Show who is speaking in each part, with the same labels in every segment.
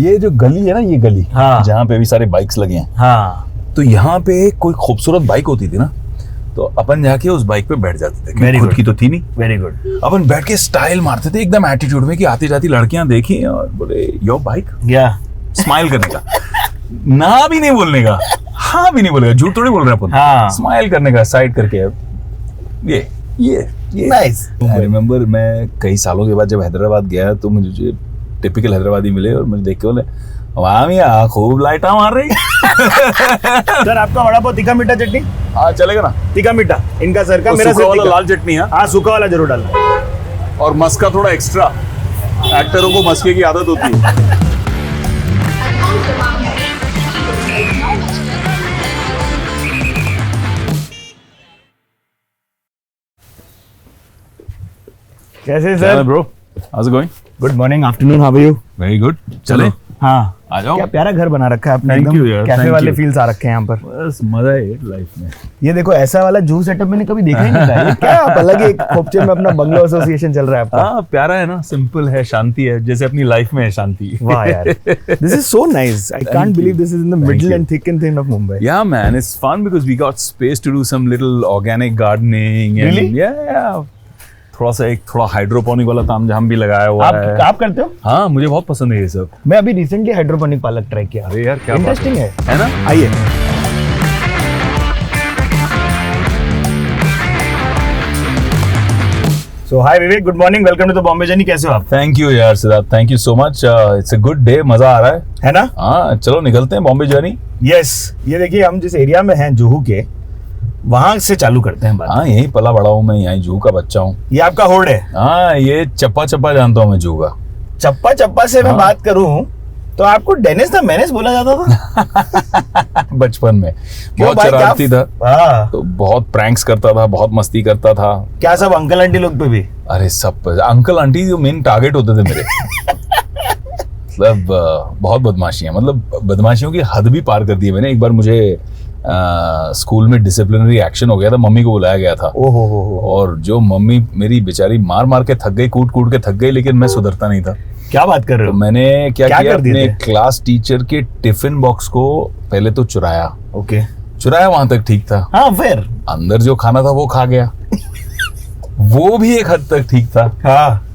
Speaker 1: ये जो गली है ना, ये गली
Speaker 2: हाँ।
Speaker 1: जहाँ पे भी सारे बाइक्स लगे हैं,
Speaker 2: हाँ
Speaker 1: तो यहाँ पे कोई खूबसूरत बाइक होती थी ना, तो अपन जाके उस बाइक पे बैठ जाते थे,
Speaker 2: Very
Speaker 1: खुद
Speaker 2: good.
Speaker 1: की तो थी नहीं।
Speaker 2: Very good.
Speaker 1: अपन बैठ के स्टाइल मारते थे एकदम एटीट्यूड में कि आती जाती लड़कियां देखी और बोले योर बाइक,
Speaker 2: या
Speaker 1: स्माइल करने का, ना भी नहीं बोलने का, हाँ भी नहीं बोलेगा, झूठ थोड़ी बोल रहे अपन,
Speaker 2: हाँ।
Speaker 1: स्माइल करने का साइड करके। ये
Speaker 2: नाइस।
Speaker 1: आई रिमेम्बर मैं कई सालों के बाद जब हैदराबाद गया तो मुझे टिपिकल हैदराबादी मिले और मुझे देख के बोले वाह मियां खूब लाइटा मार रही।
Speaker 2: सर आपका वड़ा पाव तीखा मीठा चटनी?
Speaker 1: हाँ चलेगा ना।
Speaker 2: तीखा मीठा इनका सर का,
Speaker 1: और
Speaker 2: मेरा
Speaker 1: सूखा
Speaker 2: सर
Speaker 1: वाला
Speaker 2: तीखा।
Speaker 1: लाल चटनी है
Speaker 2: हाँ सूखा वाला जरूर डालना।
Speaker 1: और मस्का थोड़ा एक्स्ट्रा, एक्टरों को मस्के की आदत होती है।
Speaker 2: कैसे sir?
Speaker 1: Bro, how's it going?
Speaker 2: Good morning, afternoon, how are you?
Speaker 1: Very good. चले
Speaker 2: हाँ
Speaker 1: आ जाओ।
Speaker 2: क्या प्यारा घर बना रखा है आपने,
Speaker 1: Thank
Speaker 2: एकदम
Speaker 1: you यार,
Speaker 2: कैफे
Speaker 1: thank
Speaker 2: वाले
Speaker 1: you.
Speaker 2: फील्स आ रखे हैं यहाँ पर।
Speaker 1: बस मजा है लाइफ में।
Speaker 2: ये देखो ऐसा वाला जू सेटअप मैंने कभी देखा ही नहीं था। ये क्या आप अलग ही एक खोपचे में अपना बंगलो एसोसिएशन चल रहा है आपका।
Speaker 1: हाँ प्यारा है ना, सिंपल है, शांति है, जैसे अपनी लाइफ में है शांति।
Speaker 2: वाह यार, this is so nice. I can't believe this is in the middle and thick and thin of Mumbai.
Speaker 1: Yeah man, it's fun because we got space to do some little organic gardening and
Speaker 2: Really?
Speaker 1: yeah, थोड़ा hydroponic वाला तामझाम भी लगाया हुआ है।
Speaker 2: आप करते हो?
Speaker 1: हाँ मुझे बहुत पसंद है ये सब।
Speaker 2: मैं अभी रिसेंटली हाइड्रोपोनिक पालक ट्राई किया।
Speaker 1: अरे यार क्या
Speaker 2: इंटरेस्टिंग है
Speaker 1: ना?
Speaker 2: आइए। So hi Vivek, good morning, welcome to the Bombay journey. कैसे हो आप?
Speaker 1: थैंक यू यार Siddharth, thank you so much. It's a good day, मजा आ रहा है
Speaker 2: ना?
Speaker 1: हाँ चलो निकलते हैं बॉम्बे जर्नी।
Speaker 2: यस, ये देखिए हम जिस एरिया में हैं जुहू के, वहां से चालू करते हैं बात।
Speaker 1: हाँ यहीं पला बड़ा हूँ मैं, यहीं जू का बच्चा हूँ।
Speaker 2: ये आपका होड़ है?
Speaker 1: हाँ ये चप्पा चप्पा जानता हूँ मैं जू का।
Speaker 2: चप्पा चप्पा से मैं बात करूं तो आपको डेनिस द मेनेस बोला जाता था?
Speaker 1: बचपन में
Speaker 2: क्यों
Speaker 1: बहुत
Speaker 2: भाई,
Speaker 1: शरारती था,
Speaker 2: हाँ।
Speaker 1: तो बहुत प्रैंक्स करता था, बहुत मस्ती करता था।
Speaker 2: क्या सब अंकल आंटी लोग पे भी?
Speaker 1: अरे सब अंकल आंटी जो मेन टारगेट होते थे मेरे। मतलब बहुत बदमाशियां, मतलब बदमाशियों की हद भी पार कर दी है मैंने। एक बार मुझे स्कूल में डिसिप्लिनरी एक्शन हो गया था, मम्मी को बुलाया गया था।
Speaker 2: ओहो।
Speaker 1: और जो मम्मी मेरी बेचारी मार मार के थक गई, कूट कूट के थक गई, लेकिन मैं सुधरता नहीं था।
Speaker 2: क्या बात कर रहे
Speaker 1: तो
Speaker 2: हो?
Speaker 1: मैंने क्या किया,
Speaker 2: कर दिए
Speaker 1: अपने
Speaker 2: थे?
Speaker 1: क्लास टीचर के टिफिन बॉक्स को पहले तो चुराया।
Speaker 2: ओके।
Speaker 1: चुराया वहां तक ठीक था,
Speaker 2: हाँ फिर?
Speaker 1: अंदर जो खाना था वो खा गया। वो भी एक हद तक ठीक था।
Speaker 2: हाँ।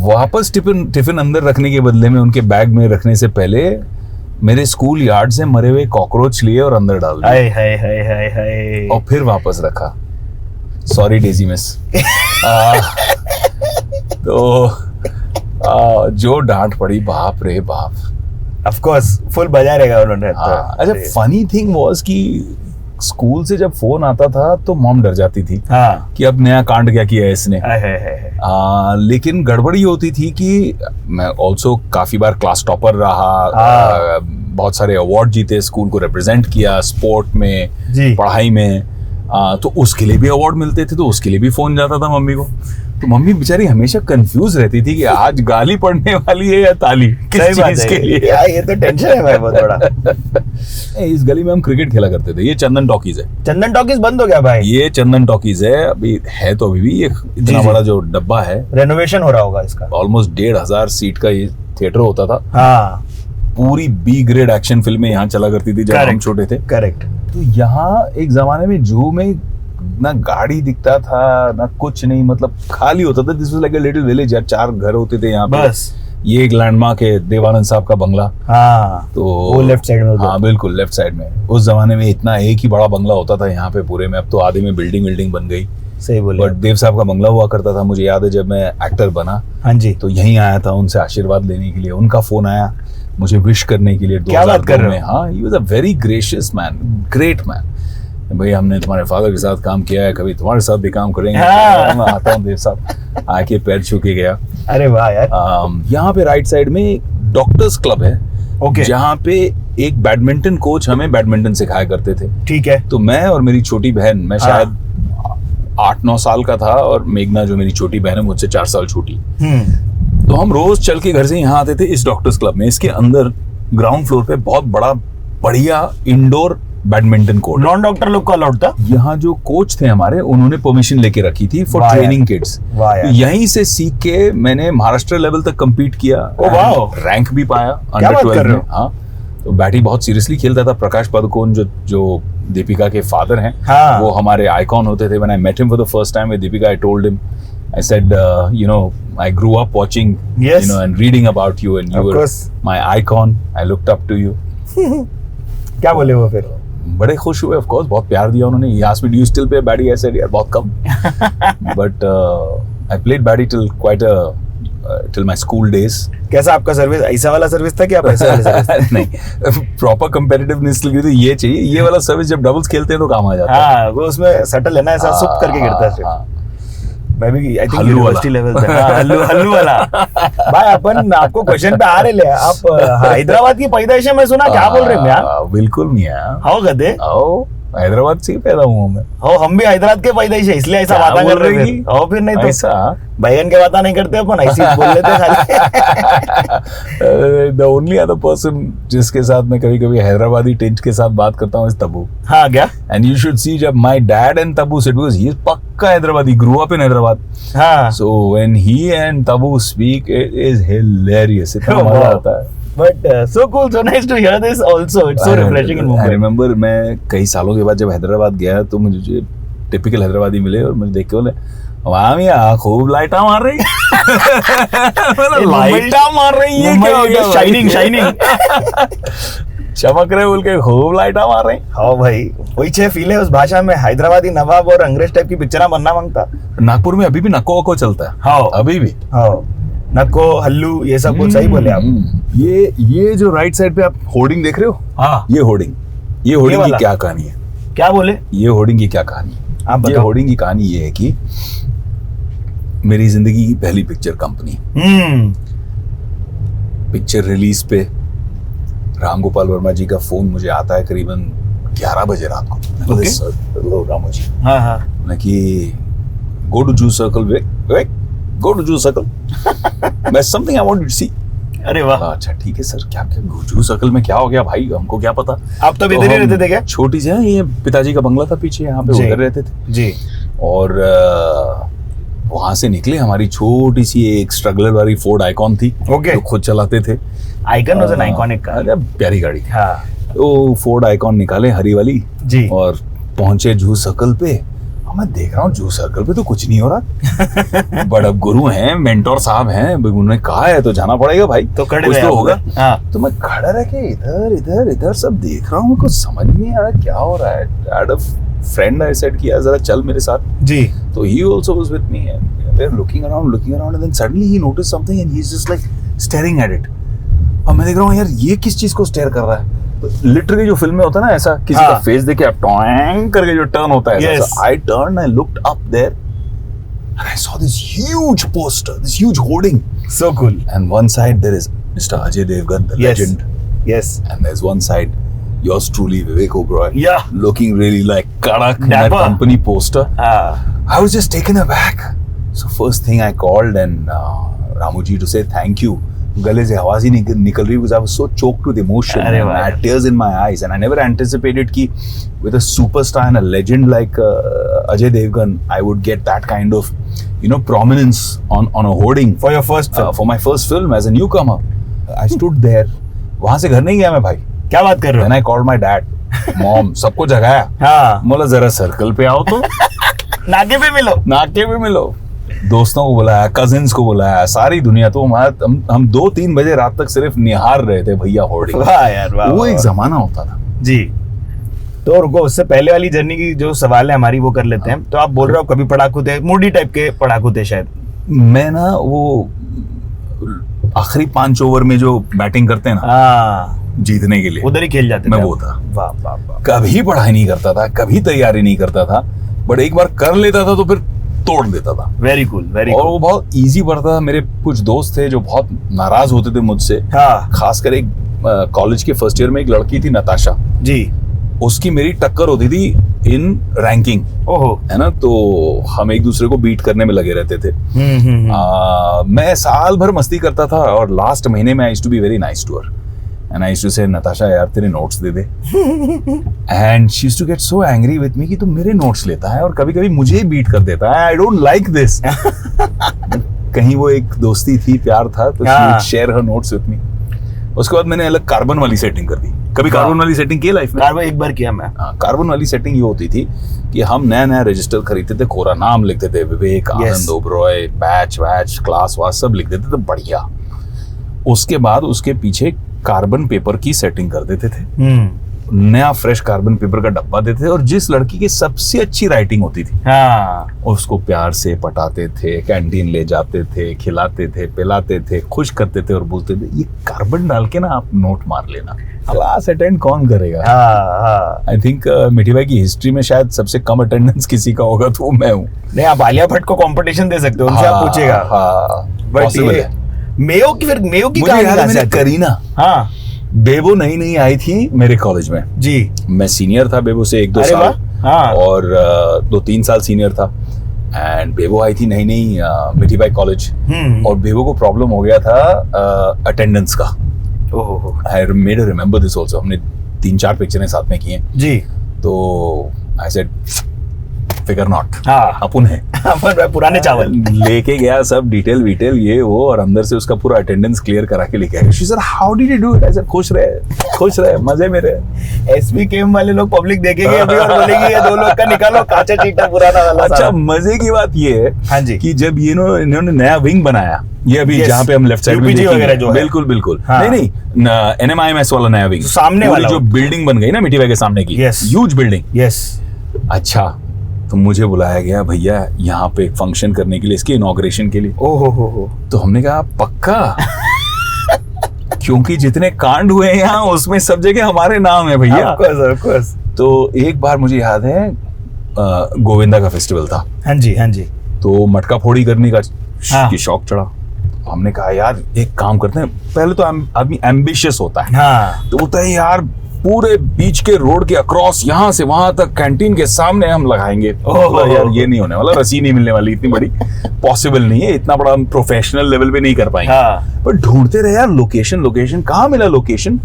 Speaker 1: वापस टिफिन अंदर रखने के बदले में उनके बैग में रखने से पहले मेरे स्कूल यार्ड से मरे हुए कॉकरोच लिए और अंदर डाल दिए।
Speaker 2: हाय हाय हाय हाय हाय।
Speaker 1: और फिर वापस रखा। Sorry Daisy miss. तो जो डांट पड़ी, बाप रे बाप।
Speaker 2: ऑफ कोर्स फुल बजा रहेगा उन्होंने।
Speaker 1: अच्छा फनी थिंग वाज कि स्कूल से जब फोन आता था तो मॉम डर जाती थी
Speaker 2: हाँ।
Speaker 1: कि अब नया कांड क्या किया है इसने।
Speaker 2: हाय हाय हाय।
Speaker 1: लेकिन गड़बड़ी होती थी कि मैं ऑल्सो काफी बार क्लास टॉपर रहा, बहुत सारे अवार्ड जीते, स्कूल को रिप्रेजेंट किया स्पोर्ट में,
Speaker 2: जी।
Speaker 1: पढ़ाई में। तो उसके लिए भी अवार्ड मिलते थे, तो उसके लिए भी फोन जाता था मम्मी को। तो मम्मी बेचारी हमेशा कंफ्यूज रहती थी कि आज गाली पड़ने वाली है या ताली, किस चीज के लिए।
Speaker 2: यार ये तो टेंशन है भाई बहुत बड़ा।
Speaker 1: इस गली में हम क्रिकेट खेला करते थे। ये चंदन टॉकीज है।
Speaker 2: चंदन टॉकीज बंद हो गया भाई?
Speaker 1: ये चंदन टॉकीज है, अभी है तो अभी भी ये इतना
Speaker 2: जी।
Speaker 1: बड़ा जो डब्बा है,
Speaker 2: रेनोवेशन हो रहा होगा इसका।
Speaker 1: ऑलमोस्ट 1,500 सीट का ये थिएटर होता था।
Speaker 2: हाँ
Speaker 1: पूरी बी ग्रेड एक्शन फिल्में यहाँ चला करती थी जब हम छोटे थे।
Speaker 2: करेक्ट।
Speaker 1: तो यहाँ एक जमाने में जू में ना गाड़ी दिखता था ना कुछ नहीं, मतलब खाली होता था। This was like a little village यार, 4 घर होते थे यहाँ पे
Speaker 2: बस।
Speaker 1: ये एक लैंडमार्क है देवानंद साहब का बंगला।
Speaker 2: हाँ
Speaker 1: तो
Speaker 2: वो लेफ्ट साइड में होता
Speaker 1: हाँ बिल्कुल लेफ्ट साइड में। उस जमाने में इतना एक ही बड़ा बंगला होता था यहाँ पे पूरे में। अब तो आधे में बिल्डिंग बन गई।
Speaker 2: सही बोले।
Speaker 1: बट देव साहब का बंगला हुआ करता था। मुझे याद है जब मैं एक्टर बना,
Speaker 2: हाँ जी,
Speaker 1: तो यहीं आया था उनसे आशीर्वाद लेने के लिए। उनका फोन आया मुझे विश करने के लिए।
Speaker 2: क्या बात कर रहे हो?
Speaker 1: हाँ, he was a very gracious man, great man. भाई हमने तुम्हारे फादर के साथ काम किया है, कभी तुम्हारे साथ भी काम करेंगे।
Speaker 2: हाँ।
Speaker 1: मैं आता हूँ देव साहब, आके पैर छू के गया।
Speaker 2: अरे वाह यार।
Speaker 1: यहाँ पे राइट साइड में डॉक्टर्स क्लब है,
Speaker 2: ओके,
Speaker 1: जहाँ पे एक बैडमिंटन कोच हमें बैडमिंटन सिखाया करते थे।
Speaker 2: ठीक है।
Speaker 1: तो मैं और मेरी छोटी बहन, मैं शायद 8-9 साल का था, और मेघना जो मेरी छोटी बहन है मुझसे 4 साल छोटी। तो हम रोज चल के घर से यहाँ आते थे इस डॉक्टर्स क्लब में। इसके अंदर ग्राउंड फ्लोर पे बहुत बड़ा बढ़िया indoor badminton court.
Speaker 2: Non doctor लोग को अलाउड था?
Speaker 1: यहाँ जो कोच थे हमारे, उन्होंने परमिशन लेके रखी थी फॉर
Speaker 2: वाह यार।
Speaker 1: Training kids.
Speaker 2: वाह यार।
Speaker 1: यहीं से सीख के मैंने महाराष्ट्र लेवल तक compete किया।
Speaker 2: ओ वाह।
Speaker 1: रैंक भी पाया
Speaker 2: क्या
Speaker 1: अंडर
Speaker 2: बात
Speaker 1: 12
Speaker 2: कर रहे
Speaker 1: में।
Speaker 2: हो?
Speaker 1: हाँ, तो बैटी बहुत सीरियसली खेलता था। प्रकाश पादुकोण जो दीपिका के फादर हैं,
Speaker 2: हाँ।
Speaker 1: वो हमारे आइकॉन होते थे। When I met him for the first time with Deepika, I told him, I said, you know, I grew up watching,
Speaker 2: Yes.
Speaker 1: you know, and reading about you, and you
Speaker 2: Of
Speaker 1: were
Speaker 2: course.
Speaker 1: my icon. I looked up to you.
Speaker 2: क्या बोले वो फिर?
Speaker 1: बड़े खुश हुए, of course, बहुत प्यार दिया उन्होंने। He asked me, do you still play Betty? I said, यार बहुत कम। But I played Betty till my school days.
Speaker 2: कैसा आपका सर्विस? ऐसा वाला सर्विस था कि आप ऐसे वाले सर्विस?
Speaker 1: नहीं, प्रॉपर कंपेटिटिवनेस के लिए तो ये चाहिए। ये वाला सर्विस जब डबल्स खेलते हैं तो काम आ जाता है।
Speaker 2: हाँ, वो उसमें सटल है ना, ऐसा सुप करके गिरता है।
Speaker 1: हाँ,
Speaker 2: मैं भी आई थिंक
Speaker 1: हल्लू
Speaker 2: यूनिवर्सिटी
Speaker 1: वाला।
Speaker 2: लेवल पे। हाँ, हल्लू वाला। भाई अपन आपको क्वेश्चन पे आ रहे ले, आप हैदराबाद की पैदाइश है मैं सुना, क्या बोल रहे हैं यार?
Speaker 1: बिल्कुल नहीं है।
Speaker 2: हो गधे?
Speaker 1: आओ, हैदराबाद से ही पैदा हुआ मैं।
Speaker 2: हो, हम भी हैदराबाद के पैदाइश है, इसलिए ऐसा
Speaker 1: क्या
Speaker 2: बातें
Speaker 1: बोल
Speaker 2: कर रहे
Speaker 1: रही?
Speaker 2: हैं। हो फिर नहीं तो
Speaker 1: ऐसा
Speaker 2: बैगन के बातें नहीं करते अपन, ऐसे ही बोल लेते खाली।
Speaker 1: द ओनली अदर पर्सन जिसके साथ मैं कभी कभी हैदराबादी टिंच के साथ बात करता हूँ इज तब्बू।
Speaker 2: हाँ क्या?
Speaker 1: And you should see जब my dad and Tabu sit, because he is पक्का Hyderabadi, grew up in Hyderabad.
Speaker 2: हाँ।
Speaker 1: So when he and Tabu speak, it is hilarious. इतना
Speaker 2: Oh,
Speaker 1: मजा
Speaker 2: wow.
Speaker 1: आता है।
Speaker 2: But so cool, so nice to hear this also. It's so refreshing in
Speaker 1: I
Speaker 2: Mumbai.
Speaker 1: remember मैं कई सालों के बाद जब हैदराबाद गया तो मुझे टिपिकल हैदराबादी मिले और मुझे देख के बोले, वाह मियां खूब लाइटा मार रही। लाइटा मार रही है क्या?
Speaker 2: Shining shining.
Speaker 1: चमक रहे बोल के खूब लाइटा मार रही।
Speaker 2: हाँ भाई, वही छह फील है उस भाषा में। हैदराबादी नवाब और अंग्रेज टाइप की पिक्चर बनना मांगता।
Speaker 1: नागपुर में अभी भी नक्को वक्को चलता है।
Speaker 2: हाँ
Speaker 1: अभी भी।
Speaker 2: हाँ, नक्को हल्लू ये सब कुछ सही बोले आप।
Speaker 1: ये जो राइट साइड पे आप होर्डिंग देख रहे हो,
Speaker 2: हाँ,
Speaker 1: ये होर्डिंग की
Speaker 2: वाला?
Speaker 1: क्या कहानी है?
Speaker 2: क्या बोले
Speaker 1: ये होर्डिंग की क्या कहानी है?
Speaker 2: आप
Speaker 1: ये
Speaker 2: बताओ।
Speaker 1: होर्डिंग की कहानी ये है कि मेरी जिंदगी की पहली पिक्चर कंपनी, पिक्चर रिलीज पे राम गोपाल वर्मा जी का फोन मुझे आता है करीबन 11 बजे रात को।
Speaker 2: Okay.
Speaker 1: हेलो रामू जी,
Speaker 2: हाँ हाँ।
Speaker 1: मैं कि गो टू जू सर्कल, वेक गो टू जू सर्कल, मैं समथिंग आई वांट टू सी।
Speaker 2: अरे वाह,
Speaker 1: अच्छा ठीक है सर, क्या क्या जू सर्कल में क्या हो गया भाई, हमको क्या पता।
Speaker 2: आप तो इधर ही रहते थे क्या?
Speaker 1: छोटी सी है, ये पिताजी का बंगला था पीछे, यहाँ पे
Speaker 2: जी।
Speaker 1: उधर रहते थे।
Speaker 2: जी।
Speaker 1: और वहां से निकले, हमारी छोटी सी एक स्ट्रगलर वाली फोर्ड आइकॉन थी,
Speaker 2: Okay.
Speaker 1: जो खुद चलाते थे।
Speaker 2: Icon was an iconic car.
Speaker 1: अरे प्यारी गाड़ी थी।
Speaker 2: हाँ
Speaker 1: तो फोर्ड आइकॉन निकाले हरी वाली,
Speaker 2: जी।
Speaker 1: और पहुंचे जू सर्कल पे। और मैं देख रहा हूँ जू सर्कल पे तो कुछ नहीं हो रहा। बड़ा गुरु हैं, मेंटोर साहब हैं, उन्होंने कहा है तो जाना पड़ेगा भाई,
Speaker 2: तो खड़े
Speaker 1: कुछ
Speaker 2: रहे
Speaker 1: तो
Speaker 2: आप
Speaker 1: होगा।
Speaker 2: उधर? हाँ।
Speaker 1: तो मैं खड़ा रह के इधर इधर इधर सब देख रहा हूँ, मेरे को समझ नहीं आ रहा क्या हो रहा है। I had a friend, I said किया जरा चल मेरे साथ।
Speaker 2: जी।
Speaker 1: So he also was with me, and we were looking around, and then suddenly he noticed something, and he's just like staring at it. अब मैं देख रहा हूँ यार ये किस चीज को स्टेयर कर रहा है। लिटरली जो फिल्म में होता है ना, ऐसा किसी का फेस देखे आप टॉइंग करके जो टर्न होता है,
Speaker 2: Yes.
Speaker 1: I turned, I looked up there, and I saw this huge poster, this huge hoarding,
Speaker 2: So cool.
Speaker 1: and one side there is Mr. Ajay Devgan, the
Speaker 2: Yes.
Speaker 1: legend,
Speaker 2: Yes.
Speaker 1: and there's one side yours truly, Vivek Oberoi,
Speaker 2: Yeah.
Speaker 1: looking really like kadak in that
Speaker 2: Dapper.
Speaker 1: company poster.
Speaker 2: हाँ।
Speaker 1: I was just taken aback. So first thing I called and Ramuji to say thank you. गले से आवाज ही निकल रही, because I was so choked with emotion.
Speaker 2: अरे
Speaker 1: And
Speaker 2: वाह।
Speaker 1: I had tears in my eyes, and I never anticipated कि with a superstar and a legend like Ajay Devgan, I would get that kind of, prominence on a hoarding
Speaker 2: For your first film.
Speaker 1: for my first film as a newcomer. I stood there. वहां से घर नहीं गया मैं भाई.
Speaker 2: क्या बात कर रहे
Speaker 1: Then
Speaker 2: हो?
Speaker 1: I called my dad, mom, सबको जगाया.
Speaker 2: हाँ।
Speaker 1: बोला जरा सर्कल पे आओ तो.
Speaker 2: नाके पे मिलो।
Speaker 1: नाके पे मिलो, दोस्तों को बुलाया, कजिन्स को बुलाया, सारी दुनिया। तो हम 2-3 बजे रात तक सिर्फ निहार रहे थे भैया होर्डिंग।
Speaker 2: वाह यार, वाह।
Speaker 1: वो
Speaker 2: वाह,
Speaker 1: एक
Speaker 2: वाह।
Speaker 1: जमाना होता था।
Speaker 2: जी। तो रुको, उससे पहले वाली जर्नी की जो सवाल है हमारी वो कर लेते हैं। तो आप बोल रहे हो कभी पढ़ाकू थे, मूडी टाइप के पढ़ाकू थे शायद।
Speaker 1: मैं ना वो आखिरी 5 ओवर में जो बैटिंग करते हैं ना
Speaker 2: हाँ,
Speaker 1: जीतने के लिए,
Speaker 2: उधर ही खेल जाते
Speaker 1: मैं
Speaker 2: थे
Speaker 1: वो
Speaker 2: आप।
Speaker 1: था।
Speaker 2: वाह वाह वाह।
Speaker 1: कभी पढ़ाई नहीं करता था, कभी तैयारी नहीं करता था, बट एक बार कर लेता था तो फिर तोड़ देता था।
Speaker 2: वेरी कूल, वेरी
Speaker 1: और
Speaker 2: कूल।
Speaker 1: वो बहुत इजी पड़ता था। मेरे कुछ दोस्त थे जो बहुत नाराज होते थे मुझसे,
Speaker 2: हाँ
Speaker 1: खासकर एक कॉलेज के फर्स्ट ईयर में एक लड़की थी नताशा,
Speaker 2: जी।
Speaker 1: उसकी मेरी टक्कर होती थी इन रैंकिंग,
Speaker 2: ओहो।
Speaker 1: है ना। तो हम एक दूसरे को बीट करने में लगे रहते थे। मैं साल भर मस्ती करता था, और लास्ट महीने में I used to be very nice to her, and I used to say Natasha यार तेरे नोट्स दे दे, and she used to get so angry with me कि तू मेरे नोट्स लेता है और कभी कभी मुझे ही बीट कर देता है, आई डोंट लाइक दिस। कहीं वो एक दोस्ती थी, प्यार था, तो she would share her notes with me. उसके बाद मैंने अलग कार्बन वाली सेटिंग कर दी। कभी कार्बन वाली सेटिंग की लाइफ में?
Speaker 2: कार्बन एक बार किया मैं।
Speaker 1: हाँ, कार्बन वाली सेटिंग ये होती थी कि हम नया नया रजिस्टर खरीदते थे, कोरा नाम लिखते थे, विवेक, आनंद, ओबरॉय, बैच वैच, क्लास वास सब लिख देते थे, बढ़िया। उसके बाद उसके पीछे कार्बन पेपर की सेटिंग कर देते थे, नया फ्रेश कार्बन पेपर का डब्बा देते थे, और जिस लड़की की सबसे अच्छी राइटिंग होती थी उसको प्यार से पटाते थे, कैंटीन ले जाते थे, खिलाते थे, पिलाते थे, खुश करते थे और बोलते थे ये कार्बन डाल के ना आप नोट मार लेना। क्लास अटेंड कौन करेगा? आई थिंक मिठी भाई की हिस्ट्री में शायद सबसे कम अटेंडेंस किसी का होगा तो वो मैं हूँ।
Speaker 2: नहीं, आप आलिया भट्ट को कंपटीशन दे सकते हो, उनसे आप पूछेगा।
Speaker 1: पॉसिबल है।
Speaker 2: मेयो की, फिर मेयो की
Speaker 1: मुझे याद है
Speaker 2: कहानी
Speaker 1: मैंने करीना,
Speaker 2: हाँ
Speaker 1: बेबो नई नई आई थी मेरे कॉलेज में
Speaker 2: जी,
Speaker 1: मैं सीनियर था बेबो से 1-2 साल,
Speaker 2: हाँ।
Speaker 1: और 2-3 साल सीनियर था, एंड बेबो आई थी नई नई मिठी भाई कॉलेज, और बेबो को प्रॉब्लम हो गया था अटेंडेंस का। I made remember this also, हमने 3-4 पिक्चरें साथ में की हैं
Speaker 2: जी।
Speaker 1: तो आई सेड फिगर नॉट,
Speaker 2: हाँ
Speaker 1: अपन है
Speaker 2: पुराने चावल
Speaker 1: लेके गया, सब डिटेल विटेल ये वो, और अंदर से उसका पूरा अटेंडेंस क्लियर करा के लेके आया। She said how did you do it? I said खुश रहे मजे में रहे।
Speaker 2: एसपी केम वाले लोग पब्लिक देखेंगे अभी और बोलेंगे ये 2 लोग का निकालो, काचा चीटा पुराना वाला।
Speaker 1: अच्छा, मजे की बात ये है,
Speaker 2: हाँ जी,
Speaker 1: कि जब इन्होंने नया विंग बनाया, ये अभी जहाँ पे हम लेफ्ट साइड में
Speaker 2: वगैरह जो है,
Speaker 1: बिल्कुल
Speaker 2: हाँ।
Speaker 1: नहीं NMIMS वाला नया विंग,
Speaker 2: सामने वाला
Speaker 1: जो बिल्डिंग बन गई ना मिठी भाई के सामने की, ह्यूज बिल्डिंग। अच्छा, तो मुझे बुलाया गया, भैया यहाँ पे एक फंक्शन करने के लिए, इसके इनॉग्रेशन के लिए।
Speaker 2: ओहो। तो
Speaker 1: हमने कहा पक्का? क्योंकि जितने कांड हुए हैं यहाँ उसमें सब जगह हमारे नाम है भैया।
Speaker 2: Of course.
Speaker 1: तो एक बार मुझे याद है गोविंदा का फेस्टिवल था।
Speaker 2: हाँ जी।
Speaker 1: तो मटका फोड़ी करने का शौक चढ़ा। हमने कहा यार एक काम करते हैं, पहले तो आदमी एम्बिशियस होता है,
Speaker 2: हाँ।
Speaker 1: तो बोलता है यार पूरे बीच के रोड के अक्रॉस यहाँ से वहां तक कैंटीन के सामने हम लगाएंगे। यार ये नहीं होने वाला, रसी नहीं मिलने वाली, इतनी बड़ी पॉसिबल नहीं है, इतना बड़ा हम प्रोफेशनल लेवल पे नहीं कर पाएंगे।
Speaker 2: हाँ।
Speaker 1: पर ढूंढते रहे यार लोकेशन कहाँ मिला लोकेशन।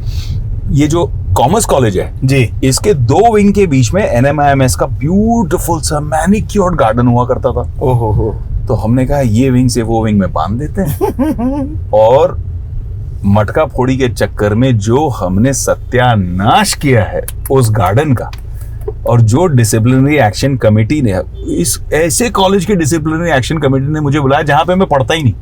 Speaker 1: ये जो कॉमर्स कॉलेज है जी, इसके 2 विंग के बीच में NMIMS का ब्यूटीफुल सा मैनिक्योर्ड गार्डन हुआ करता था।
Speaker 2: ओहो।
Speaker 1: तो हमने कहा ये विंग से वो विंग में बांध देते हैं और मटका फोड़ी के चक्कर में जो हमने सत्यानाश किया है उस गार्डन का, और जो डिसिप्लिनरी एक्शन कमेटी ने, इस ऐसे कॉलेज के डिसिप्लिनरी एक्शन कमेटी ने मुझे बुलाया जहां पे मैं पढ़ता ही नहीं।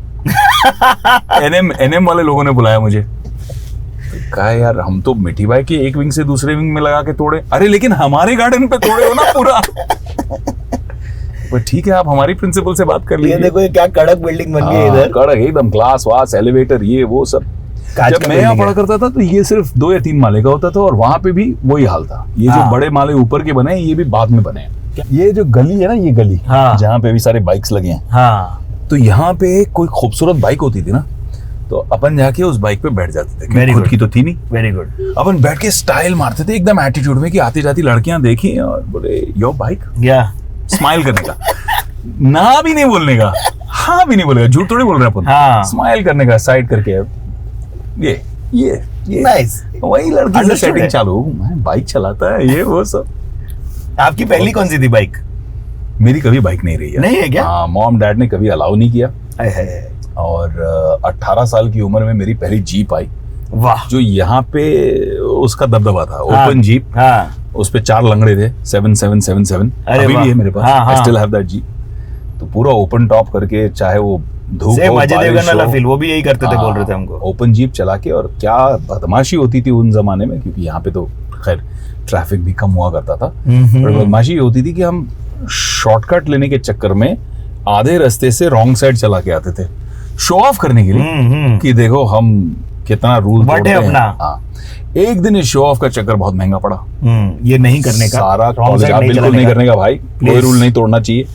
Speaker 1: NM वाले लोगों ने बुलाया मुझे, तो कहा यार हम तो मिठी भाई के एक विंग से दूसरे विंग में लगा के तोड़े। अरे लेकिन हमारे गार्डन पे तोड़े हो ना पूरा। ठीक है, आप हमारी प्रिंसिपल से बात कर लीजिए।
Speaker 2: देखो ये क्या कड़क बिल्डिंग बन गई इधर,
Speaker 1: कड़क एकदम, ग्लास वास, एलिवेटर, ये वो सब। जब मैं यहाँ पढ़ा करता था तो ये सिर्फ 2 या 3 माले का होता था, और वहां पे भी वही हाल था। ये जो बड़े माले ऊपर के बने हैं ये भी बाद में बने हैं। ये जो गली है ना, ये गली जहाँ पे भी सारे बाइक्स लगे हैं, तो यहाँ पे कोई खूबसूरत बाइक होती थी ना, तो अपन जाके उस बाइक पे बैठ जाते थे। खुद की तो थी नहीं।
Speaker 2: Very good.
Speaker 1: अपन बैठ के स्टाइल मारते थे एकदम एटीट्यूड में, कि आती जाती लड़कियां देखी और बोले योर बाइक, स्माइल करने का, ना भी नहीं बोलने का, हाँ भी नहीं बोलेगा, झूठ थोड़ी बोल रहे अपन, स्माइल करने का, साइड करके ये
Speaker 2: नाइस।
Speaker 1: वही लड़की से सेटिंग चालू, मैं बाइक चलाता है ये वो सब।
Speaker 2: आपकी पहली कौन सी थी बाइक?
Speaker 1: मेरी कभी बाइक नहीं रही है।
Speaker 2: नहीं है क्या?
Speaker 1: हाँ, मॉम डैड ने कभी अलाउ नहीं किया। और 18 साल की उम्र में मेरी पहली जीप आई।
Speaker 2: वाह।
Speaker 1: जो यहाँ पे उसका दबदबा था, ओपन जीप, उस पे 4 लंगड़े थे, 7777, अभी भी है मेरे पास, I still have that jeep. तो पूरा ओपन टॉप करके, चाहे वो धूप हो, बारिश हो,
Speaker 2: वो भी यही करते थे, बोल रहे थे हमको,
Speaker 1: ओपन जीप चला के। और क्या बदमाशी होती थी उन जमाने में, क्योंकि यहाँ पे तो खैर ट्रैफिक भी कम हुआ करता था, पर बदमाशी होती थी कि हम शॉर्टकट लेने के चक्कर में आधे रास्ते से रॉन्ग साइड चला के आते थे, शो ऑफ करने के लिए कि देखो हम कितना रूल तोड़ते हैं अपना। एक दिन इस शो ऑफ का चक्कर बहुत महंगा पड़ा।
Speaker 2: ये नहीं करने का,
Speaker 1: सारा कॉलेज बिल्कुल नहीं करने का भाई, कोई रूल नहीं तोड़ना चाहिए।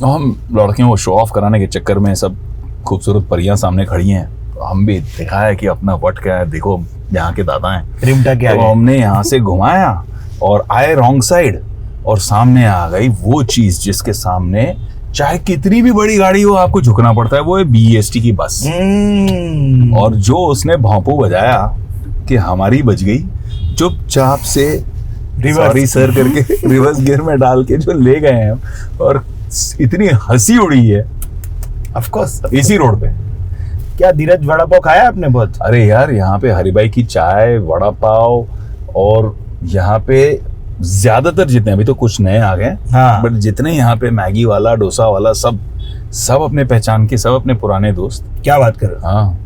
Speaker 1: हम लड़कियों को शो ऑफ कराने के चक्कर में, सब खूबसूरत परियां सामने खड़ी हैं, तो हम भी दिखाया कि अपना वट क्या है, देखो यहाँ के दादा हैं,
Speaker 2: रिमटा क्या
Speaker 1: तो हमने यहाँ से घुमाया और आए रॉन्ग साइड, और सामने आ गई वो चीज जिसके सामने चाहे कितनी भी बड़ी गाड़ी हो आपको झुकना पड़ता है, वो है BEST की बस। और जो उसने भौंपू बजाया कि हमारी बच गई, चुपचाप से
Speaker 2: Reverse.
Speaker 1: सॉरी सर करके रिवर्स गियर में डाल के जो ले गए हैं, और इतनी हंसी उड़ी है
Speaker 2: ऑफ कोर्स।
Speaker 1: इसी रोड पे।
Speaker 2: क्या धीरज वड़ा पाव खाया आपने बहुत?
Speaker 1: अरे यार, यहाँ पे हरिभाई की चाय, वड़ा पाव, और यहाँ पे ज्यादातर जितने, अभी तो कुछ नए आ गए,
Speaker 2: हाँ।
Speaker 1: बट जितने यहाँ पे मैगी वाला, डोसा वाला, सब अपने पहचान के, सब अपने पुराने दोस्त।
Speaker 2: क्या बात कर रहे हो?
Speaker 1: हाँ,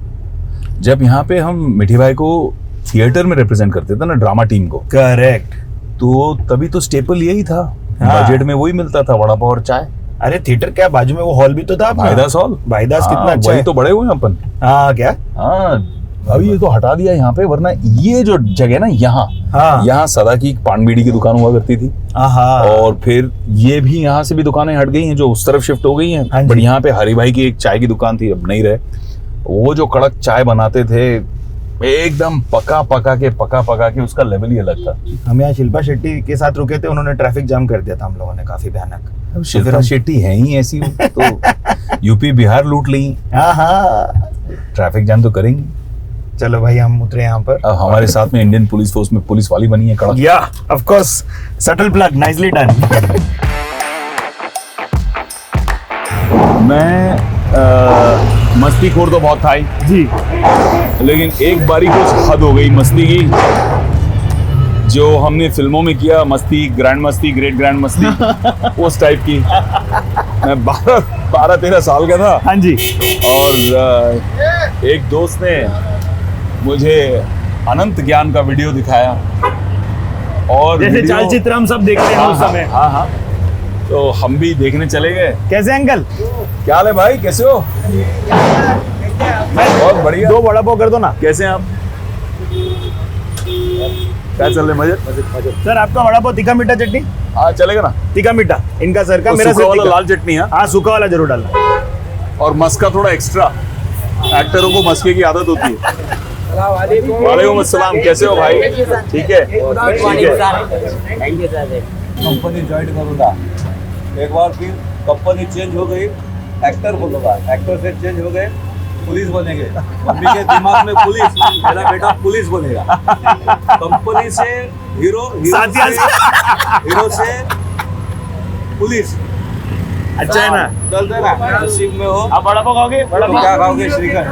Speaker 1: जब यहाँ पे हम मिठी भाई को थिएटर में रिप्रेजेंट करते थे ना, ड्रामा टीम को,
Speaker 2: करेक्ट।
Speaker 1: तो तभी तो स्टेपल यही था,
Speaker 2: हाँ।
Speaker 1: बजट में वही मिलता था, वड़ा पाव और चाय।
Speaker 2: अरे थिएटर क्या, बाजू में वो हॉल भी तो था अपना।
Speaker 1: भाईदास हॉल।
Speaker 2: भाईदास
Speaker 1: हाँ,
Speaker 2: कितना अच्छा
Speaker 1: वही
Speaker 2: है।
Speaker 1: तो बड़े हुए हैं अपन।
Speaker 2: हाँ क्या?
Speaker 1: हाँ, अभी ये तो हटा दिया यहाँ पे, वरना ये जो जगह ना यहाँ,
Speaker 2: हाँ।
Speaker 1: यहाँ सदा की पान बीड़ी की दुकान हुआ करती थी,
Speaker 2: हाँ।
Speaker 1: और फिर ये भी यहाँ से भी दुकानें हट गई हैं, जो उस तरफ शिफ्ट हो गई हैं।
Speaker 2: हाँ जी।
Speaker 1: बट यहाँ पे हरि भाई की एक चाय की दुकान थी, अब नहीं रहे। वो जो कड़क चाय बनाते थे, एकदम पका पका के उसका लेवल ही अलग था।
Speaker 2: हम यहाँ शिल्पा शेट्टी के साथ रुके थे, उन्होंने ट्रैफिक जाम कर दिया था हम लोगों ने, काफी भयानक।
Speaker 1: शिल्पा शेट्टी है ही ऐसी, तो यूपी बिहार लूट ली,
Speaker 2: हाँ।
Speaker 1: ट्रैफिक जाम तो करेंगी।
Speaker 2: चलो भाई हम उतरे यहाँ पर।
Speaker 1: अब हमारे साथ में इंडियन पुलिस फोर्स में पुलिस वाली बनी है कड़क।
Speaker 2: या of course, subtle plug, nicely done.
Speaker 1: मैं मस्ती खोर तो बहुत था ही
Speaker 2: जी।
Speaker 1: लेकिन एक बारी कुछ हद हो गई मस्ती की, जो हमने फिल्मों में किया, मस्ती, ग्रैंड मस्ती, ग्रेट ग्रैंड मस्ती, उस टाइप की। मैं 12-13 साल का था।
Speaker 2: हाँ जी।
Speaker 1: और एक दोस्त ने मुझे अनंत ज्ञान का वीडियो दिखाया, और
Speaker 2: जैसे
Speaker 1: वीडियो-
Speaker 2: चलचित्र हम सब देखते हैं उस समय।
Speaker 1: हाँ, तो हम भी देखने चले गए।
Speaker 2: कैसे अंकल?
Speaker 1: क्या हाल है भाई, कैसे हो? बहुत बढ़िया।
Speaker 2: 2 वड़ा पाव कर दो ना।
Speaker 1: कैसे हैं आप? क्या चल रहे, मजे?
Speaker 2: सर आपका वड़ा पाव तीखा मीठा चटनी?
Speaker 1: हाँ, चलेगा ना।
Speaker 2: तीखा मीठा इनका सर का,
Speaker 1: तो
Speaker 2: मेरा
Speaker 1: सूखा
Speaker 2: सर
Speaker 1: वाला
Speaker 2: तीखा।
Speaker 1: लाल चटनी है,
Speaker 2: हाँ सूखा वाला जरूर डालना।
Speaker 1: और मस्का थोड़ा एक्स्ट्रा। एक्टरों को मस्के की आदत होती है। वालेकुम अस्सलाम, कैसे हो भाई? ठीक है, ठीक है।
Speaker 3: कंपनी ज्वाइन करूँगा, एक बार फिर कंपनी चेंज हो गई, एक्टर बोलूँगा, एक्टर से चेंज हो गए, पुलिस बनेंगे। मम्मी के दिमाग में पुलिस, मेरा बेटा पुलिस बनेगा। कंपनी से हीरो, हीरो से पुलिस।
Speaker 2: अच्छा है ना?
Speaker 3: चलते ना, नसीब में हो।
Speaker 2: आप वड़ा पाव खाओगे? वड़ा पाव
Speaker 3: क्या खाओगे? श्रीखंड।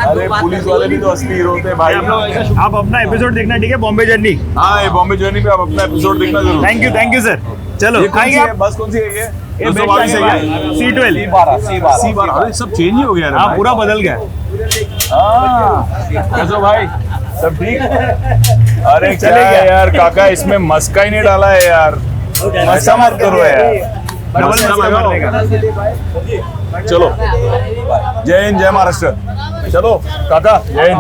Speaker 1: अरे पुलिस वाले भी तो असली हीरो होते हैं भाई।
Speaker 2: आप अपना एपिसोड देखना, ठीक है? बॉम्बे जर्नी।
Speaker 1: हाँ, ये बॉम्बे जर्नी पे आप अपना एपिसोड देखना जरूर।
Speaker 2: Thank you sir. चलो
Speaker 1: ये कौन सी
Speaker 2: खाएंगे
Speaker 1: है?
Speaker 2: आप?
Speaker 1: बस कौन सी है ये?
Speaker 2: ये
Speaker 1: 222 है क्या?
Speaker 2: C12।
Speaker 1: C12। अरे सब चेंज ही हो गया रे
Speaker 2: हाँ
Speaker 1: भाई।
Speaker 2: पूरा बदल गया।
Speaker 1: हाँ, कैसे हो भाई? सब ठीक? अरे
Speaker 2: चले
Speaker 1: चले
Speaker 2: गया।
Speaker 1: यार काका, इसमें मस्का ही नहीं डाला है यार, ऐसा मत करो यार।
Speaker 2: डबल
Speaker 1: मस्का
Speaker 2: मस्का
Speaker 1: लगाओ।
Speaker 2: बनेगा।
Speaker 1: चलो, जय हिंद, जय महाराष्ट्र। चलो काका, जय हिंद।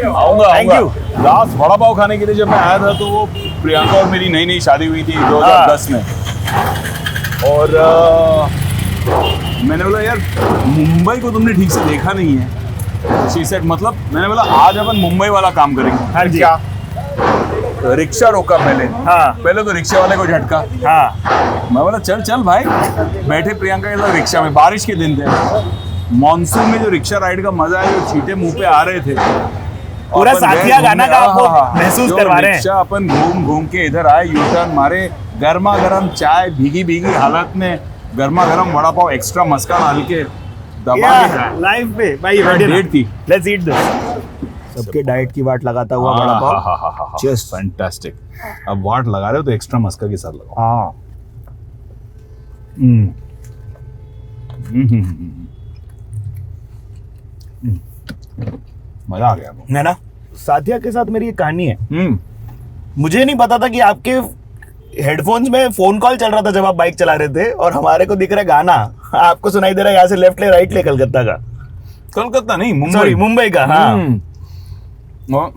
Speaker 1: आऊंगा
Speaker 2: Thank you।
Speaker 1: Last vada pav खाने के लिए जब मैं आया था, तो वो प्रियंका और मेरी नई शादी हुई थी 2010 में। और मैंने बोला यार, मुंबई को तुमने ठीक से देखा नहीं है। शी सेड, मतलब मैंने बोला आज अपन मुंबई वाला काम करेंगे।
Speaker 2: हाँ जी।
Speaker 1: क्या? रिक्शा रोका पहले।
Speaker 2: हाँ।
Speaker 1: पहले तो रिक्शे वाले को झटका।
Speaker 2: हाँ।
Speaker 1: मैं बोला चल भाई। बैठे प्रियंका के साथ रिक्शा में, बारिश के दिन थे, मॉनसून में जो रिक्शा राइड का मजा है, जो छींटे मुंह पे आ रहे थे,
Speaker 2: पूरा
Speaker 1: अपन गए
Speaker 2: साथिया गाना का
Speaker 1: घूमने।
Speaker 2: आपको महसूस
Speaker 1: जो
Speaker 2: करवा रहे हैं।
Speaker 1: रिक्शा अपन घूम के इधर आए, यू टर्न मारे, गर्मा गर्म चाय, भीगी हालत में, गर्मा गर्म वड़ा पाव एक्स्ट्रा मस्का डाल के दबा के खाए।
Speaker 2: लाइफ पे भाई
Speaker 1: डेट थी।
Speaker 2: Let's eat this. सबके डाइट की वाट लगाता हुआ वड़ा पाव।
Speaker 1: Just fantastic. अब वाट लगा रहे हो तो एक्स्ट्रा मस्का के साथ लगाओ।
Speaker 2: हाँ।
Speaker 1: मजा आ गया।
Speaker 2: है ना? साथिया के साथ मेरी एक कहानी है।
Speaker 1: हम्म।
Speaker 2: मुझे नहीं पता था कि आपके हेडफोन्स में फोन कॉल चल रहा था जब आप बाइक चला रहे थे, और हमारे को दिख रहा है गाना, आपको सुनाई दे रहा है यहाँ से लेफ्ट ले राइट ले कलकत्ता का।
Speaker 1: कलकत्ता नहीं, मुंबई।
Speaker 2: सॉरी मुंबई का। हाँ।
Speaker 1: और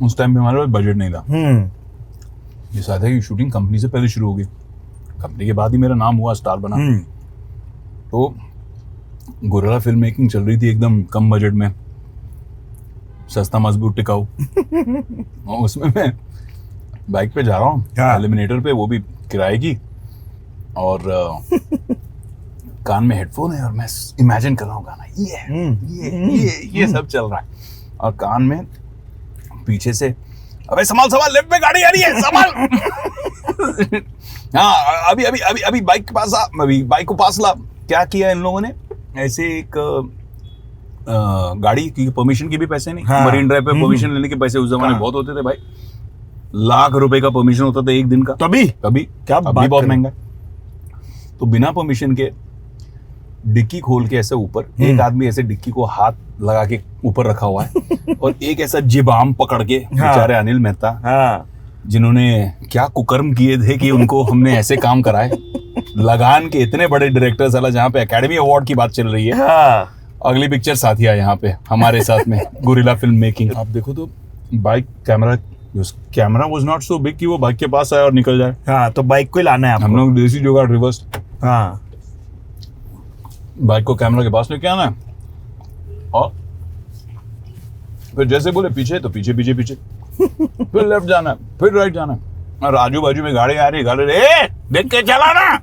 Speaker 1: उस टाइम पे हमारे पास बजट नहीं था। ये साथिया की शूटिंग कंपनी से पहले शुरू हो गई, कंपनी के बाद ही मेरा नाम हुआ, स्टार बना। तो गोरिल्ला फिल्म मेकिंग चल रही थी एकदम कम बजट में, सस्ता मजबूत टिकाऊ। और उसमें मैं बाइक पे जा रहा हूँ,
Speaker 2: हाँ।
Speaker 1: एलिमिनेटर पे, वो भी किराए की, और कान में हेडफोन है, और मैं इमेजिन कर रहा हूँ गाना, ये सब चल रहा है, और कान में पीछे से, अबे संभाल संभाल, लेफ्ट में गाड़ी आ रही है, संभाल। हाँ अभी अभी अभी अभी बाइक के पास आ, अभी बाइक को पास ला। क्या किया इन लोगों ने, ऐसे एक गाड़ी की परमिशन के भी पैसे नहीं,
Speaker 2: हाँ।
Speaker 1: मरीन ड्राइव पे परमिशन लेने के पैसे उस जमाने
Speaker 2: हाँ।
Speaker 1: बहुत होते थे भाई, लाख रुपए का परमिशन होता था एक दिन का।
Speaker 2: तभी
Speaker 1: कभी
Speaker 2: क्या
Speaker 1: अभी
Speaker 2: बात
Speaker 1: बहुत
Speaker 2: कर रहे
Speaker 1: महंगा है। तो बिना परमिशन के डिक्की खोल के ऐसे ऊपर, एक आदमी ऐसे डिक्की को हाथ लगा के ऊपर रखा हुआ है और एक ऐसा जिबाम पकड़ के, बेचारे अनिल मेहता,
Speaker 2: हाँ
Speaker 1: जिन्होंने क्या कुकर्म किए थे कि उनको हमने ऐसे काम कराए। लगान के इतने बड़े डायरेक्टर, साला जहाँ पे एकेडमी अवार्ड की बात चल रही है,
Speaker 2: हाँ
Speaker 1: अगली पिक्चर साथिया यहाँ पे हमारे साथ में गुरिल्ला फिल्म मेकिंग। आप देखो तो bike camera was not so big कि वो बाइक के पास आए और निकल जाए।
Speaker 2: हाँ, तो बाइक को ही लाना है आपको।
Speaker 1: हम लोग देसी जुगाड़ रिवर्स,
Speaker 2: हाँ
Speaker 1: बाइक को कैमरा के पास लेके आना है और फिर जैसे बोले पीछे तो पीछे पीछे पीछे, फिर लेफ्ट जाना है, फिर राइट जाना है, और आजू बाजू में गाड़ी आ रही है, गाड़ी ए देख के चलाना।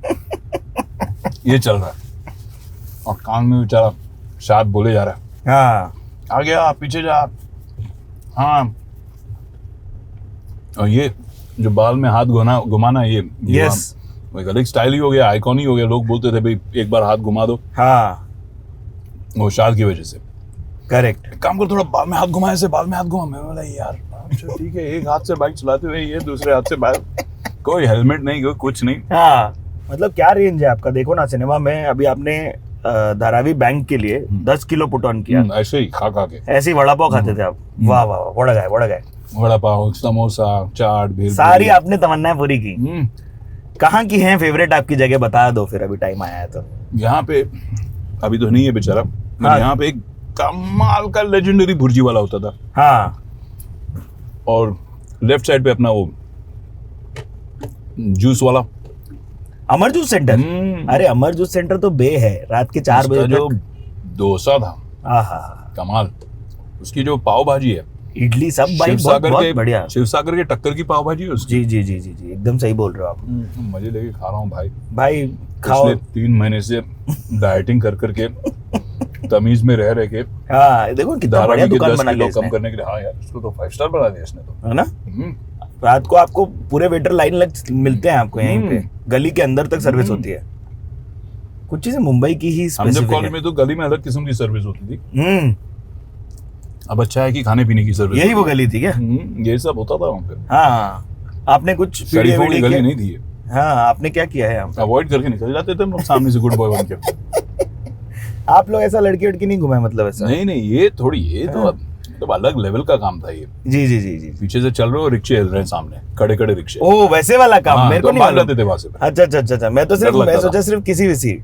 Speaker 1: ये चल रहा है और कान में बेचारा शायद बोले जा रहा है,
Speaker 2: हाँ
Speaker 1: आ गया पीछे जा। हाँ, और ये जो बाल में हाथ घुमाना ये
Speaker 2: यस
Speaker 1: एक अलग स्टाइल ही हो गया, आइकॉन ही हो गया। लोग बोलते थे भाई एक बार हाथ घुमा दो,
Speaker 2: हाँ
Speaker 1: वो शाद की वजह से।
Speaker 2: करेक्ट।
Speaker 1: एक काम करो, थोड़ा बाल में हाथ घुमाए, ऐसे बाल में हाथ घुमा। मैं बोला यार अच्छा ठीक है, एक हाथ से बाइक चलाते हुए ये दूसरे हाथ से बाइक, कोई हेलमेट नहीं, कोई कुछ नहीं।
Speaker 2: हाँ मतलब क्या रेंज है आपका, देखो ना सिनेमा में अभी आपने धारावी बैंक के लिए 10 किलो पुट ऑन किया,
Speaker 1: ऐसे ही खा खा के,
Speaker 2: ऐसे ही वड़ा पाव खाते थे आप। वाह वाह वाह, बड़ा गए।
Speaker 1: वड़ा पाव, समोसा, चाट, भेल,
Speaker 2: सारी आपने तमन्नाएं पूरी की।
Speaker 1: हम्म,
Speaker 2: कहाँ की हैं फेवरेट आपकी जगह, बता दो फिर, अभी टाइम आया है तो।
Speaker 1: यहाँ पे अभी तो नहीं है बेचारा,
Speaker 2: हाँ।
Speaker 1: यहाँ पे एक कमाल का लेजेंडरी भुर्जी वाला होता था,
Speaker 2: हाँ
Speaker 1: और लेफ्ट साइड पे अपना वो जूस वाला,
Speaker 2: अमर जूस सेंटर। अरे अमर जूस सेंटर तो बे है, रात के 4
Speaker 1: उसका
Speaker 2: बजे
Speaker 1: जो डोसा था
Speaker 2: आहा,
Speaker 1: कमाल, उसकी जो पाव भाजी है,
Speaker 2: इडली सब भाई बहुत बहुत बढ़िया।
Speaker 1: शिवसागर के टक्कर की पाव भाजी है उसकी।
Speaker 2: जी जी जी जी जी, एकदम सही बोल रहे हो आप
Speaker 1: मजे लेके खा रहा हूँ भाई।
Speaker 2: भाई। खाओ।
Speaker 1: पिछले 3 महीने से डाइटिंग कर करके, तमीज में रह के,
Speaker 2: हाँ देखो कितना बढ़िया
Speaker 1: धारावी के
Speaker 2: दुकान
Speaker 1: 10
Speaker 2: बना
Speaker 1: किलो
Speaker 2: लिया
Speaker 1: कम
Speaker 2: इसने,
Speaker 1: करने के लिए। हाँ यार, इसको तो 5 स्टार बना दिया इसने तो।
Speaker 2: है ना।
Speaker 1: हम्म,
Speaker 2: रात को आपको पूरे वेटर लाइन लग मिलते हैं आपको यहीं पे, गली के अंदर तक सर्विस होती है। कुछ चीजें मुंबई की ही
Speaker 1: हम जब
Speaker 2: स्पेसिफिक
Speaker 1: कॉलेज
Speaker 2: है।
Speaker 1: में तो गली में अलग किस्म की सर्विस होती थी,
Speaker 2: हम्म,
Speaker 1: अब अच्छा है कि खाने पीने की सर्विस।
Speaker 2: यही वो गली थी क्या।
Speaker 1: ये सब होता था वहाँ पे।
Speaker 2: हाँ आपने कुछ
Speaker 1: शरीफों की
Speaker 2: वीडियो
Speaker 1: गली
Speaker 2: किया?
Speaker 1: नहीं थी ये,
Speaker 2: हाँ आपने क्या किया है यहाँ पे?
Speaker 1: अवॉइड करके निकल जाते थे हम लोग सामने से गुड बॉय बन के।
Speaker 2: आप लोग ऐसा लड़की वड़की नहीं घुमाए मतलब ऐसा?
Speaker 1: नहीं नहीं, ये थोड़ी, ये तो मतलब अलग लेवल का काम था ये।
Speaker 2: जी जी जी जी।
Speaker 1: पीछे से चल रहे हो, रिक्शे हिल रहे हैं सामने, खड़े खड़े रिक्शे।
Speaker 2: ओ वैसे वाला काम
Speaker 1: हाँ,
Speaker 2: मेरे
Speaker 1: तो
Speaker 2: को नहीं
Speaker 1: मान
Speaker 2: मालूम।
Speaker 1: जाते थे वहां से।
Speaker 2: अच्छा अच्छा अच्छा अच्छा, मैं तो सिर्फ
Speaker 1: डर लगता
Speaker 2: मैं सोचा
Speaker 1: था।
Speaker 2: सिर्फ किसी विसी।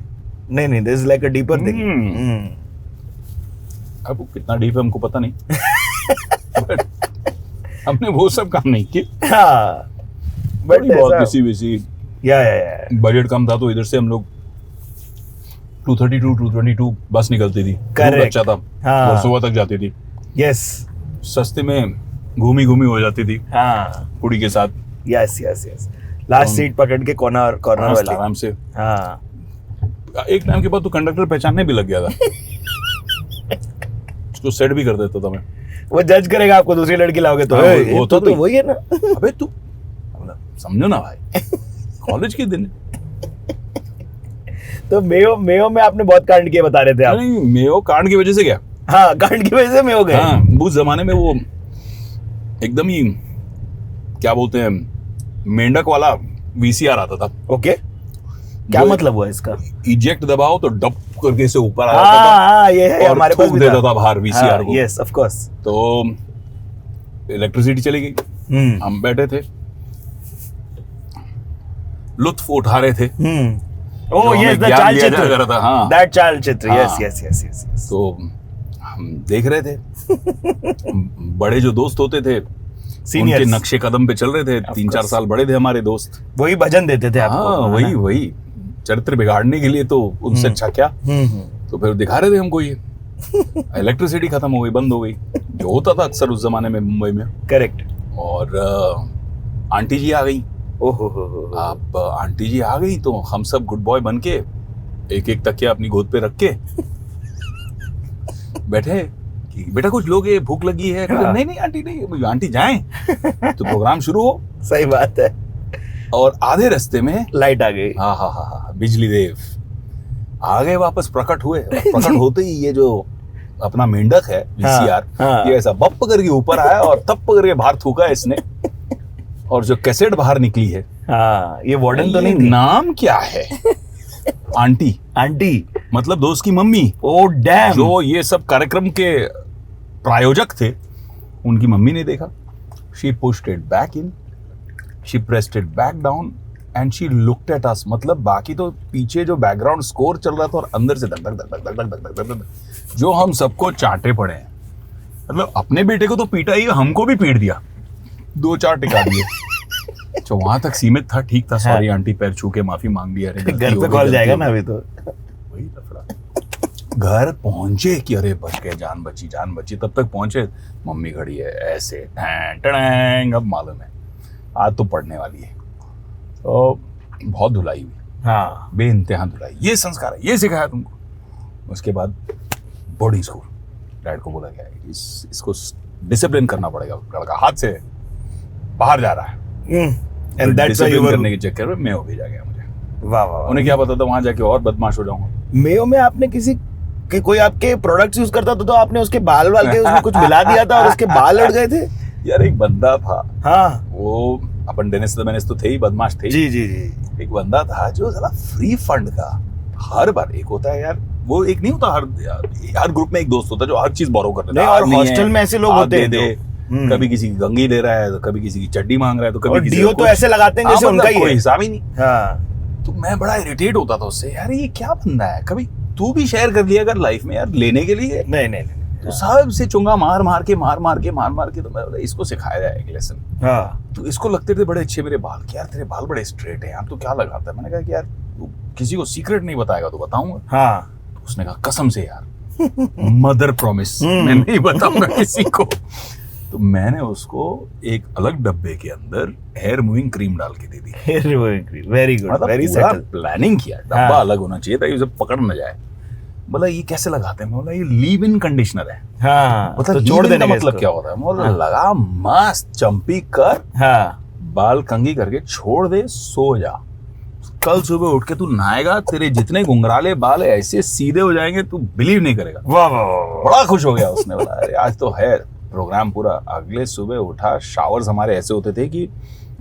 Speaker 2: नहीं नहीं, this is like a deeper thing.
Speaker 1: अब वो कितना डीप है हमको पता नहीं, But हमने वो सब काम नहीं किए।
Speaker 2: हाँ बट
Speaker 1: थोड़ी बहुत किसी विसी,
Speaker 2: या
Speaker 1: बजट कम था तो इधर से हम लोग 232 222 बस निकलती थी, रूट
Speaker 2: Correct.
Speaker 1: अच्छा था,
Speaker 2: हाँ।
Speaker 1: वर्सोवा तक जाती थी,
Speaker 2: यस
Speaker 1: सस्ते में घूमी हो जाती थी
Speaker 2: हाँ
Speaker 1: कुड़ी के साथ,
Speaker 2: yes yes yes, last seat पकड़ के कॉर्नर
Speaker 1: मस्त
Speaker 2: वाली।
Speaker 1: आराम से।
Speaker 2: हाँ
Speaker 1: एक टाइम के बाद तो कंडक्टर पहचानने भी लग गया था, उसको सेट भी कर देता था मैं।
Speaker 2: वो जज करेगा आपको, दूसरी लड़की लाओगे तो
Speaker 1: हाँ,
Speaker 2: "ए,
Speaker 1: वो
Speaker 2: तो
Speaker 1: तो
Speaker 2: वही है ना।
Speaker 1: अबे तू समझो ना भाई, कॉलेज के दिन।
Speaker 2: तो मेयो में आपने बहुत कांड किए बता रहे थे आप।
Speaker 1: नहीं, मेयो कांड की वजह से क्या,
Speaker 2: हाँ कांड की वजह से मेयो गए।
Speaker 1: हाँ, उस जमाने में वो एकदम ही क्या बोलते हैं, मेंढक वाला वीसीआर आता था।
Speaker 2: ओके, क्या
Speaker 1: जो
Speaker 2: मतलब हुआ इसका?
Speaker 1: इजेक्ट दबाओ तो डप करके से ऊपर आ जाता था
Speaker 2: हाँ ये है,
Speaker 1: और
Speaker 2: हमारे पास
Speaker 1: थूक
Speaker 2: भी
Speaker 1: देता था बाहर वीसीआर को।
Speaker 2: Yes of course.
Speaker 1: तो इलेक्ट्रिसिटी चली गई, हम बैठे थे, लुत्फ उठा रहे थे।
Speaker 2: ओ
Speaker 1: जो
Speaker 2: यस,
Speaker 1: हमें
Speaker 2: द
Speaker 1: ज्ञान
Speaker 2: चाल
Speaker 1: दिया जा
Speaker 2: चित्र,
Speaker 1: रहा था, हाँ।
Speaker 2: दैट चाल चित्र, यस
Speaker 1: हाँ।
Speaker 2: Yes yes yes.
Speaker 1: तो हम देख रहे थे, बड़े जो दोस्त होते थे
Speaker 2: Seniors.
Speaker 1: उनके नक्शे कदम पे चल रहे थे, 3-4
Speaker 2: course.
Speaker 1: साल बड़े थे हमारे दोस्त।
Speaker 2: वही भजन देते थे आपको।
Speaker 1: हाँ,
Speaker 2: है ना?
Speaker 1: वही चरित्र बिगाड़ने के लिए, तो उनसे अच्छा क्या। तो फिर दिखा रहे थे हमको ये, इलेक्ट्रिसिटी खत्म हो गई, बंद हो गई, जो होता था अक्सर उस जमाने में मुंबई में।
Speaker 2: करेक्ट।
Speaker 1: और आंटी जी आ गई।
Speaker 2: ओहो
Speaker 1: अब आंटी जी आ गई तो हम सब गुड बॉय बन के एक एक तकिया अपनी गोद पे रख के बैठे कि बेटा कुछ लोगे, भूख लगी है।
Speaker 2: हाँ।
Speaker 1: नहीं नहीं आंटी नहीं, आंटी जाएं तो प्रोग्राम शुरू हो।
Speaker 2: सही बात है।
Speaker 1: और आधे रास्ते में
Speaker 2: लाइट आ गई।
Speaker 1: हाँ बिजली देव आ गए, वापस प्रकट हुए। प्रकट होते ही ये जो अपना मेंढक है वीसीआर,
Speaker 2: हाँ।
Speaker 1: ये ऐसा बप करके ऊपर आया और तप करके बाहर थूका इसने, और जो कैसेट बाहर निकली है,
Speaker 2: हाँ, ये वार्डन तो
Speaker 1: ये
Speaker 2: नहीं थी।
Speaker 1: नाम क्या है? Aunty,
Speaker 2: aunty.
Speaker 1: मतलब दोस्त की मम्मी।
Speaker 2: Oh damn.
Speaker 1: जो ये सब कार्यक्रम के प्रायोजक थे, उनकी मम्मी ने देखा। She pushed it back in, she pressed it back down and she looked at us. मतलब बाकी तो पीछे जो बैकग्राउंड स्कोर चल रहा था और अंदर से धक धक धक धक धक धक धक धक, जो हम सबको चाटे पड़े हैं। मतलब अपने बेटे को तो पीटा ही, हमको भी पीट दिया, 2-4 टिका दिए। तो वहां तक सीमित था, ठीक था। सॉरी आंटी, पैर छू के माफी मांग लिया। अरे गलती
Speaker 2: घर
Speaker 1: हो
Speaker 2: पे
Speaker 1: गई,
Speaker 2: कॉल
Speaker 1: गलती
Speaker 2: जाएगा
Speaker 1: हो
Speaker 2: ना
Speaker 1: गई।
Speaker 2: अभी तो।
Speaker 1: वही लफड़ा। घर पहुंचे कि अरे बच गए, जान बची जान बची। तब तक पहुंचे, मम्मी खड़ी है ऐसे, टैं, टड़ैंग। अब मालूम है आज तो पढ़ने वाली है। तो बहुत धुलाई हुई,
Speaker 2: हाँ।
Speaker 1: बेइंतहा धुलाई। ये संस्कार है, ये सिखाया तुमको। उसके बाद बोर्डिंग स्कूल। डैड को बोला गया इसको डिसिप्लिन करना पड़ेगा, लड़का हाथ से बाहर जा रहा है।
Speaker 2: And that's why you were.
Speaker 1: करने के चक्कर में मेयो भेजा गया मुझे।
Speaker 2: वाह वाह।
Speaker 1: उन्हें क्या पता था वहां जाके और बदमाश हो जाऊंगा।
Speaker 2: मेयो में आपने कोई आपके प्रोडक्ट्स यूज करता था तो आपने उसके बाल वाल के उसमें कुछ मिला दिया था और उसके बाल उड़ गए थे।
Speaker 1: यार एक बंदा था,
Speaker 2: हाँ।
Speaker 1: वो अपन डेनिस तो थे ही, बदमाश थे।
Speaker 2: जी जी जी।
Speaker 1: एक बंदा था जो साला फ्री फंड का हर बार, एक होता है यार, वो एक नहीं होता, हर ग्रुप में एक दोस्त होता है जो हर चीज बोरो कर लेता है।
Speaker 2: और हॉस्टल में ऐसे लोग होते हैं
Speaker 1: दे, कभी किसी की कंघी दे रहा है, तो कभी किसी की चड्डी मांग रहा है, तो कभी
Speaker 2: और
Speaker 1: किसी
Speaker 2: डीओ तो ऐसे लगाते हैं जैसे उनका ही
Speaker 1: कोई
Speaker 2: है।
Speaker 1: हिसाब ही नहीं।
Speaker 2: हाँ।
Speaker 1: तो मैं बड़ा इरिटेट होता था उससे, यार ये क्या बंदा है। कभी तू भी शेयर कर लिया अगर लाइफ में यार, लेने के लिए।
Speaker 2: नहीं।
Speaker 1: तो साहब से चुंगा मार मार के तो मैं बोला इसको सिखाया जाए एक लेसन।
Speaker 2: हाँ।
Speaker 1: तो इसको लगते थे बड़े अच्छे मेरे बाल, कि यार तेरे बाल बड़े स्ट्रेट हैं यार, तो क्या लगाता है। मैंने कहा कि यार तू किसी को सीक्रेट नहीं बताएगा तो बताऊंगा।
Speaker 2: हाँ।
Speaker 1: तो उसने कहा कसम से यार, मदर प्रॉमिस, मैं नहीं बताऊंगा किसी को। तो मैंने उसको एक अलग डब्बे के अंदर हेयर मूविंग क्रीम डाल के दे दी।
Speaker 2: वेरी गुड,
Speaker 1: मतलब
Speaker 2: वेरी
Speaker 1: पूरा
Speaker 2: सटल।
Speaker 1: प्लानिंग किया, डब्बा
Speaker 2: हाँ।
Speaker 1: अलग होना चाहिए ताकि उसे पकड़ न जाए। बोला ये कैसे लगाते हैं? मैं बोला ये लीव इन कंडीशनर है।
Speaker 2: हाँ।
Speaker 1: मतलब
Speaker 2: तो छोड़ देने
Speaker 1: का
Speaker 2: का
Speaker 1: मतलब
Speaker 2: इसको।
Speaker 1: क्या होता है? बोला
Speaker 2: हाँ।
Speaker 1: लगा मस्त चंपी कर,
Speaker 2: हाँ।
Speaker 1: बाल कंघी करके छोड़ दे, सो जा। कल सुबह उठ के तू नहाएगा, तेरे जितने घुंघराले बाल है ऐसे सीधे हो जाएंगे, तू बिलीव नहीं करेगा।
Speaker 2: वाह वाह वाह।
Speaker 1: बड़ा खुश हो गया उसने। बोला अरे आज तो है प्रोग्राम पूरा। अगले सुबह उठा, शावर्स हमारे ऐसे होते थे कि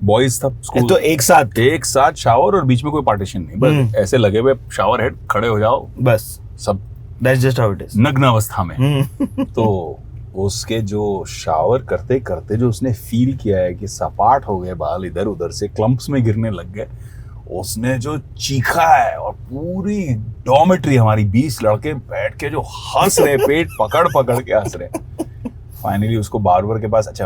Speaker 1: बॉयज था स्कूल,
Speaker 2: तो एक साथ
Speaker 1: शावर और बीच में कोई पार्टीशन नहीं, बस ऐसे लगे हुए शावर हेड, खड़े हो जाओ
Speaker 2: बस।
Speaker 1: सब,
Speaker 2: that's just how it is.
Speaker 1: नग्न अवस्था में। तो उसके जो शावर करते करते जो उसने फील किया है कि सपाट हो गए बाल, इधर उधर से क्लम्प्स में गिरने लग गए, उसने जो चीखा है, और पूरी डॉर्मेट्री हमारी 20 लड़के बैठ के जो हंस रहे, पेट पकड़ पकड़ के हंस रहे। फाइनली उसको बार्बर के पास, अच्छा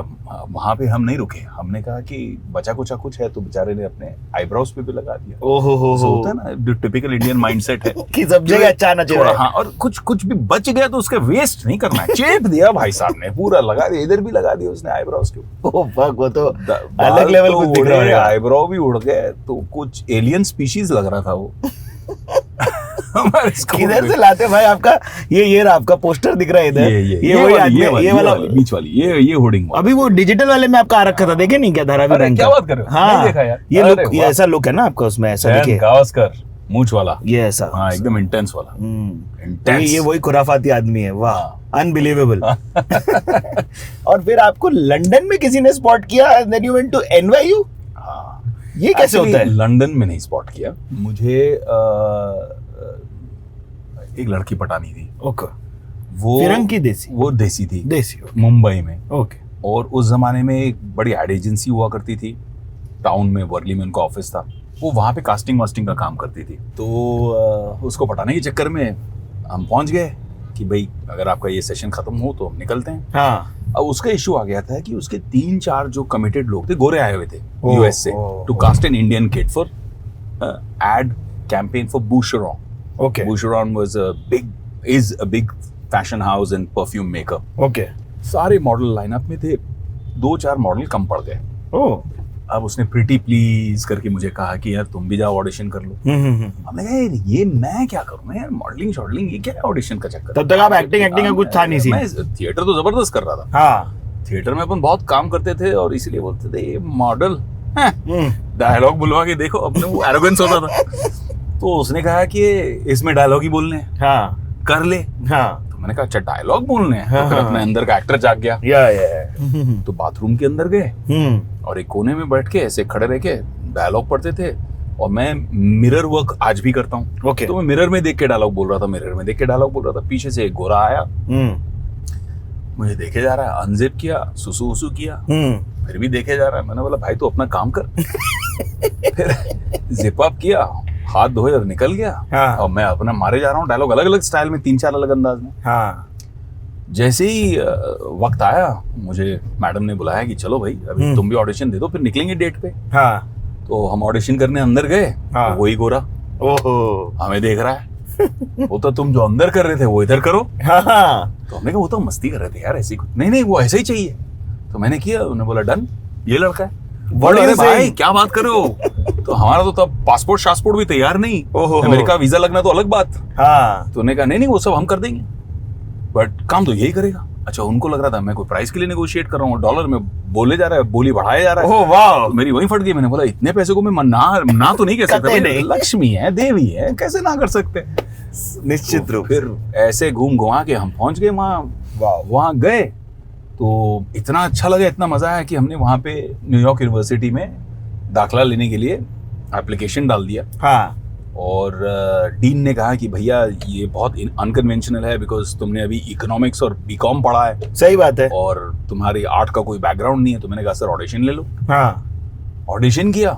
Speaker 1: वहां पे हम नहीं रुके, हमने कहा कि बचा कुछ है, तो बेचारे ने अपने आईब्रोज पे भी लगा दिया।
Speaker 2: ओहो हो
Speaker 1: जो होता है ना, जो टिपिकल इंडियन माइंडसेट है
Speaker 2: कि सब जगह अच्छा आना चाहिए।
Speaker 1: थोड़ा, हाँ। और कुछ भी बच गया तो उसका वेस्ट नहीं करना है। चेप दिया भाई साहब ने, पूरा लगा दिया, इधर भी लगा दिया उसने आईब्रोज के ऊपर।
Speaker 2: ओह फक, वो तो
Speaker 1: बाल
Speaker 2: अलग लेवल
Speaker 1: तो
Speaker 2: कुछ दिख
Speaker 1: उड़े,
Speaker 2: रहा है।
Speaker 1: आईब्रो भी उड़ गए, तो कुछ एलियन स्पीशीज लग रहा था वो। हमारे स्कूल
Speaker 2: किधर
Speaker 1: में।
Speaker 2: से लाते भाई? आपका ये रहा, आपका पोस्टर दिख रहा है इधर। ये वही आदमी, ये वाला
Speaker 1: बीच वाली, ये होर्डिंग वाला।
Speaker 2: अभी वो डिजिटल वाले में आपका आ रखा था, देखे नहीं क्या? धारावी
Speaker 1: अरे
Speaker 2: रंग
Speaker 1: क्या
Speaker 2: का।
Speaker 1: बात कर रहे हो?
Speaker 2: हाँ,
Speaker 1: नहीं देखा यार।
Speaker 2: ये
Speaker 1: अरे
Speaker 2: लुक, ये
Speaker 1: वाह।
Speaker 2: ऐसा लुक है ना आपका उसमें, ऐसा देखिए,
Speaker 1: गावस्कर मूंछ वाला,
Speaker 2: ये ऐसा।
Speaker 1: हाँ एकदम इंटेंस वाला।
Speaker 2: तो
Speaker 1: इंटेंस।
Speaker 2: ये वही खुराफाती आदमी है। वाह, अनबिलीवेबल। और फिर आपको लंदन में किसी ने स्पॉट किया, then you went to NYU।
Speaker 1: हाँ,
Speaker 2: ये कैसे
Speaker 1: Actually,
Speaker 2: होता है?
Speaker 1: लंदन में नहीं स्पॉट किया मुझे। एक लड़की पटानी थी,
Speaker 2: ओके।
Speaker 1: वो
Speaker 2: फिरंग की देसी?
Speaker 1: वो देसी थी,
Speaker 2: देसी।
Speaker 1: मुंबई में।
Speaker 2: ओके।
Speaker 1: और उस जमाने में एक बड़ी एड एजेंसी हुआ करती थी टाउन में, वर्ली में उनका ऑफिस था। वो वहाँ पे कास्टिंग वास्टिंग का काम करती थी। तो उसको पटाने के चक्कर में हम पहुंच गए कि भाई अगर आपका ये सेशन खत्म हो तो हम निकलते हैं।
Speaker 2: हाँ।
Speaker 1: अब उसका इशू आ गया था कि उसके 3-4 जो कमिटेड लोग थे, गोरे आए हुए थे
Speaker 2: ओह,
Speaker 1: यूएस से,
Speaker 2: oh,
Speaker 1: to cast an Indian kid for ad campaign for Boucheron.
Speaker 2: Okay.
Speaker 1: Boucheron is a big fashion house and perfume maker.
Speaker 2: Okay.
Speaker 1: सारे मॉडल लाइनअप में थे, 2-4 मॉडल कम पड़ गए।
Speaker 2: ओह।
Speaker 1: अब उसने प्रीटी प्लीज करके मुझे कहा कि यार तुम भी जाओ ऑडिशन कर लो। हमने कहा यार ये मैं क्या करूँ यार, मॉडलिंग शॉडलिंग ये क्या है ऑडिशन का चक्कर।
Speaker 2: तब तक आप एक्टिंग का कुछ था नहीं सी।
Speaker 1: मैं थिएटर तो जबरदस्त कर रहा था।
Speaker 2: हाँ
Speaker 1: थिएटर में अपन बहुत काम करते थे और इसीलिए बोलते थे ये मॉडल डायलॉग बुलवा के देखो, अपने वो एरोगेंस होता था। तो उसने कहा कि इसमें डायलॉग ही बोलने हैं,
Speaker 2: हाँ
Speaker 1: कर ले।
Speaker 2: हाँ
Speaker 1: तो मैंने कहा अच्छा डायलॉग बोलने हैं।
Speaker 2: हाँ,
Speaker 1: तो फिर
Speaker 2: हाँ।
Speaker 1: अपने अंदर का एक्टर जाग गया।
Speaker 2: या
Speaker 1: तो बाथरूम के अंदर गए और एक कोने में बैठ के ऐसे खड़े रह के डायलॉग पढ़ते थे। और मैं मिरर वर्क आज भी करता हूँ।
Speaker 2: ओके
Speaker 1: तो मैं मिरर में देख के डायलॉग बोल रहा था, मिरर में देख के डायलॉग बोल रहा था। पीछे से एक गोरा आया, मुझे देखे जा रहा है, अनजिप किया, सुसु उसु किया, फिर भी देखे जा रहा है। मैंने बोला भाई तू अपना काम कर। फिर जिप अप किया, हाथ धोए और निकल गया।
Speaker 2: हाँ।
Speaker 1: और मैं अपना मारे जा रहा हूँ डायलॉग अलग अलग स्टाइल में, 3-4 अलग अंदाज में।
Speaker 2: हाँ
Speaker 1: जैसे ही वक्त आया, मुझे मैडम ने बुलाया कि चलो भाई अभी तुम भी ऑडिशन दे दो, फिर निकलेंगे डेट पे।
Speaker 2: हाँ
Speaker 1: तो हम ऑडिशन करने अंदर गए।
Speaker 2: हाँ।
Speaker 1: तो वही गोरा
Speaker 2: ओहो
Speaker 1: हमें देख रहा है। वो तो तुम जो अंदर कर रहे थे वो इधर करो।
Speaker 2: हाँ हाँ
Speaker 1: तो हमने कहा वो तो मस्ती कर रहे थे यार, ऐसी कुछ नहीं वो ऐसा ही चाहिए। तो मैंने किया, उन्होंने बोला डन, ये लड़का है। बोला अरे भाई क्या बात कर रहे हो। तो हमारा तो तब पासपोर्ट शासपोर्ट भी तैयार नहीं, अमेरिका वीजा लगना तो अलग बात।
Speaker 2: हाँ
Speaker 1: तो उन्होंने कहा नहीं वो सब हम कर देंगे, बट काम तो यही करेगा। अच्छा उनको लग रहा था मैं कोई प्राइस के लिए नेगोशिएट कर रहा हूँ, डॉलर में बोले जा रहा है, बोली बढ़ाया जा रहा है।
Speaker 2: ओह वाह,
Speaker 1: तो मेरी वहीं फट गई। मैंने बोला इतने पैसे को मैं ना तो नहीं कह सकता, लक्ष्मी है देवी है, कैसे ना कर सकते।
Speaker 2: निश्चित रूप।
Speaker 1: फिर ऐसे घूम घुमा के हम पहुंच गए वहाँ गए। तो इतना अच्छा लगा, इतना मजा आया कि हमने वहाँ पे न्यूयॉर्क यूनिवर्सिटी में दाखिला लेने के लिए एप्लीकेशन डाल दिया।
Speaker 2: हाँ
Speaker 1: और डीन ने कहा कि भैया ये बहुत अनकन्वेंशनल है, बिकॉज तुमने अभी इकोनॉमिक्स और बीकॉम पढ़ा है।
Speaker 2: सही बात है।
Speaker 1: और तुम्हारी आर्ट का कोई बैकग्राउंड नहीं है। तो मैंने कहा सर ऑडिशन ले लो।
Speaker 2: हाँ
Speaker 1: ऑडिशन किया,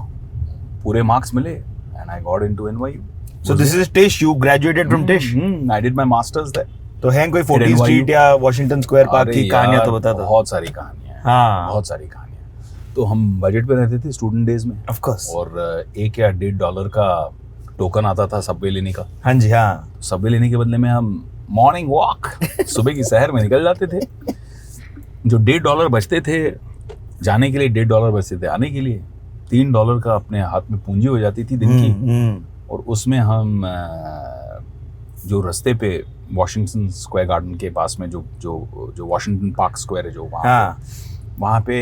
Speaker 1: पूरे मार्क्स मिले and I got into NYU।
Speaker 2: So this is Tisch. You graduated from Tisch.
Speaker 1: I did my masters there.
Speaker 2: तो है कोई 14th स्ट्रीट या वॉशिंगटन स्क्वायर पार्क की कहानियां तो बता दो।
Speaker 1: बहुत सारी कहानियां हैं।
Speaker 2: हाँ
Speaker 1: बहुत सारी कहानियां। तो हम बजट पे रहते थे स्टूडेंट डेज में।
Speaker 2: Of course.
Speaker 1: और $1 या $1.5 का टोकन आता था सबवे लेने का।
Speaker 2: हाँ जी हाँ।
Speaker 1: सबवे लेने के बदले में हम मॉर्निंग वॉक सुबह की सैर में निकल जाते थे। जो $1.5 बचते थे जाने के लिए, $1.5 बचते थे आने के लिए, $3 का अपने हाथ में पूंजी हो जाती थी दिन की। और उसमें हम जो रास्ते पे वॉशिंगटन स्क्वायर गार्डन के पास में जो वॉशिंगटन पार्क स्क्वायर है जो वहाँ पे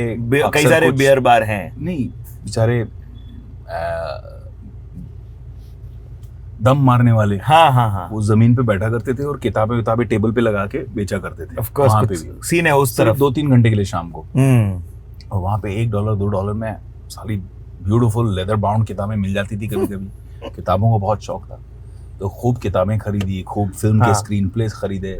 Speaker 2: कई सारे बियर बार हैं।
Speaker 1: नहीं बेचारे दम मारने वाले,
Speaker 2: हाँ हाँ हाँ,
Speaker 1: वो जमीन पे बैठा करते थे और किताबें टेबल पे लगा के बेचा करते थे।
Speaker 2: ऑफ कोर्स
Speaker 1: वहाँ पे भी
Speaker 2: सीन है उस तरफ।
Speaker 1: 2-3 घंटे के लिए शाम को। और वहाँ पे $1 $2 में सारी ब्यूटीफुल लेदर बाउंड किताबें मिल जाती थी कभी कभी। किताबों का बहुत शौक था तो खूब किताबें खरीदी, खूब फिल्म के स्क्रीन प्लेस खरीदे।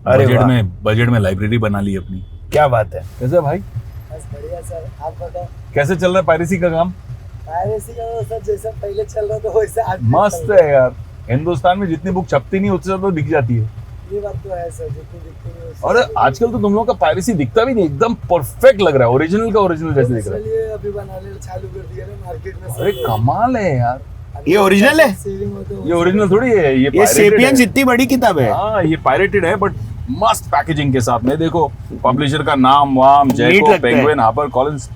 Speaker 1: बजट में लाइब्रेरी बना ली अपनी।
Speaker 2: क्या बात है।
Speaker 1: कैसे भाई?
Speaker 4: बस बढ़िया सर, आप बताओ
Speaker 1: कैसे चल रहा है पायरेसी का काम?
Speaker 4: पायरेसी का तो सर जैसा पहले चल रहा था वैसे आज भी
Speaker 1: मस्त
Speaker 4: चल रहा
Speaker 1: है यार। हिंदुस्तान में जितनी बुक छपती नहीं उससे ज्यादा दिख जाती है।
Speaker 4: ये बात तो है सर, जितनी दिखती नहीं उससे
Speaker 1: और
Speaker 4: ज्यादा
Speaker 1: आजकल तो तुम लोगों का पायरेसी दिखता भी नहीं, एकदम परफेक्ट लग रहा है, ओरिजिनल का ओरिजिनल जैसे दिख रहा है।
Speaker 4: इसलिए अभी बनाने चालू कर दिया ना मार्केट में।
Speaker 1: अरे कमाल है यार,
Speaker 2: ये ओरिजिनल है?
Speaker 4: सेविंग होते
Speaker 1: ये ओरिजिनल थोड़ी है, ये
Speaker 2: ये सेपियंस इतनी बड़ी किताब है।
Speaker 1: हाँ ये पायरेटेड है बट मस्त पैकेजिंग के साथ में। देखो पब्लिशर का नाम वाम, Jaico, Penguin, Harper Collins.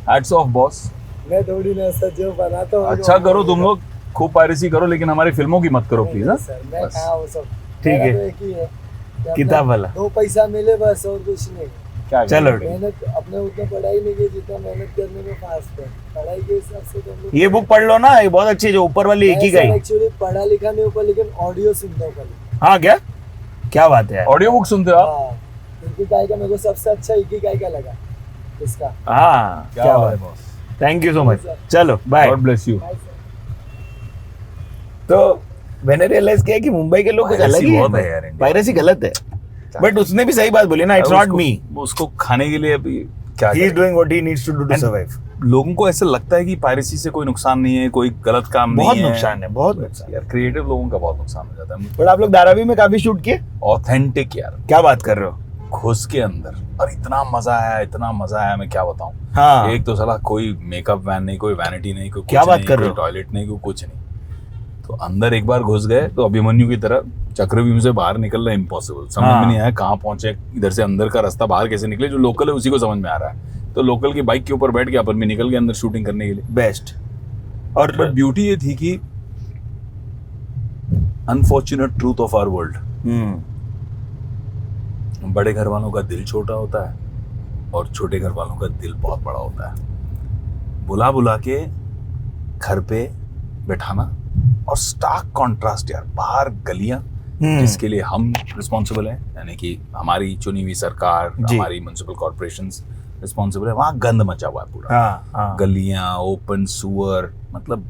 Speaker 1: Hats off boss.
Speaker 4: मैं थोड़ी ना सर जो बनाता हूँ
Speaker 1: अच्छा करो तुम लोग, खूब पायरेसी करो लेकिन हमारी फिल्मों की मत करो प्लीज।
Speaker 4: सर मैं
Speaker 1: बस।
Speaker 4: कहाँ वो सब।
Speaker 2: ठीक है।
Speaker 4: मेरा तो एक ही है कि
Speaker 2: किताब
Speaker 4: अपना
Speaker 2: वाला।
Speaker 4: 2 पैसा मिले बस, और कुछ नहीं।
Speaker 1: क्या
Speaker 2: चलो
Speaker 4: मेहनत अपने उतना पढ़ाई नहीं की जितना मेहनत करने में फास्ट है। पढ़ाई के हिसाब से तो हम लोग
Speaker 2: ये बुक पढ़ लो ना, ये बहुत अच्छी, जो ऊपर वाली एक ही गई।
Speaker 4: एक्चुअली पढ़ा लिखा नहीं ऊपर, लेकिन ऑडियो सुनता हूँ खाली।
Speaker 2: हाँ क्या बात है।
Speaker 1: ऑडियो बुक सुनते हो आप?
Speaker 4: हाँ, इकिगाई का मेरे को सबसे अच्छा इकिगाई का लगा इसका।
Speaker 2: हाँ क्या बात है boss, thank you so much. चलो बाय।
Speaker 1: God bless you.
Speaker 4: भाई सर,
Speaker 2: तो मैंने रियलाइज किया कि मुंबई के लोग कुछ अलग ही
Speaker 1: बहुत है यार
Speaker 2: है।
Speaker 1: इंडिया।
Speaker 2: पायरेसी गलत है, बट उसने भी सही बात बोली ना, इट्स नॉट मी।
Speaker 1: उसको खाने के लिए अभी क्या
Speaker 2: ही इज
Speaker 1: करें?
Speaker 2: Doing what he needs to do to
Speaker 1: And-
Speaker 2: survive.
Speaker 1: लोगों को ऐसा लगता है कि पायरेसी से कोई नुकसान नहीं है, कोई गलत काम
Speaker 2: बहुत
Speaker 1: नहीं है।
Speaker 2: नुकसान है, बहुत नुकसान।
Speaker 1: यार क्रिएटिव लोगों का बहुत नुकसान हो जाता है।
Speaker 2: बट आप लोग धारावी में काफी शूट किए?
Speaker 1: ऑथेंटिक यार,
Speaker 2: क्या बात कर रहे हो।
Speaker 1: घुस के अंदर, और इतना मजा आया मैं क्या बताऊं।
Speaker 2: हाँ
Speaker 1: एक तो साला कोई मेकअप वैन नहीं, कोई वैनिटी नहीं, कोई
Speaker 2: क्या
Speaker 1: कुछ
Speaker 2: बात
Speaker 1: नहीं,
Speaker 2: कर रहे
Speaker 1: कोई
Speaker 2: हो?
Speaker 1: टॉयलेट नहीं, कोई कुछ नहीं। तो अंदर एक बार घुस गए तो अभिमन्यु की तरह चक्रव्यूह से बाहर निकलना इम्पॉसिबल। समझ में नहीं आया कहाँ पहुंचे, इधर से अंदर का रास्ता बाहर कैसे निकले। जो लोकल है उसी को समझ में आ रहा है तो लोकल की बाइक के ऊपर बैठ के अपन भी निकल गए अंदर शूटिंग करने के लिए।
Speaker 2: बेस्ट। और
Speaker 1: बट ब्यूटी ये थी कि unfortunate truth of our world, बड़े घर वालों का दिल छोटा होता है और छोटे घर वालों का दिल बहुत बड़ा होता है। बुला बुला के घर पे बैठाना और स्टार्क कॉन्ट्रास्ट यार, बाहर गलियां जिसके लिए हम रिस्पॉन्सिबल हैं, यानी कि हमारी चुनी हुई सरकार,
Speaker 2: जी।
Speaker 1: हमारी म्युनिसिपल कॉर्पोरेशंस रिस्पॉन्सिबल है, वहां गंद मचा हुआ है पूरा।
Speaker 2: हाँ
Speaker 1: गलियां, ओपन सुअर, मतलब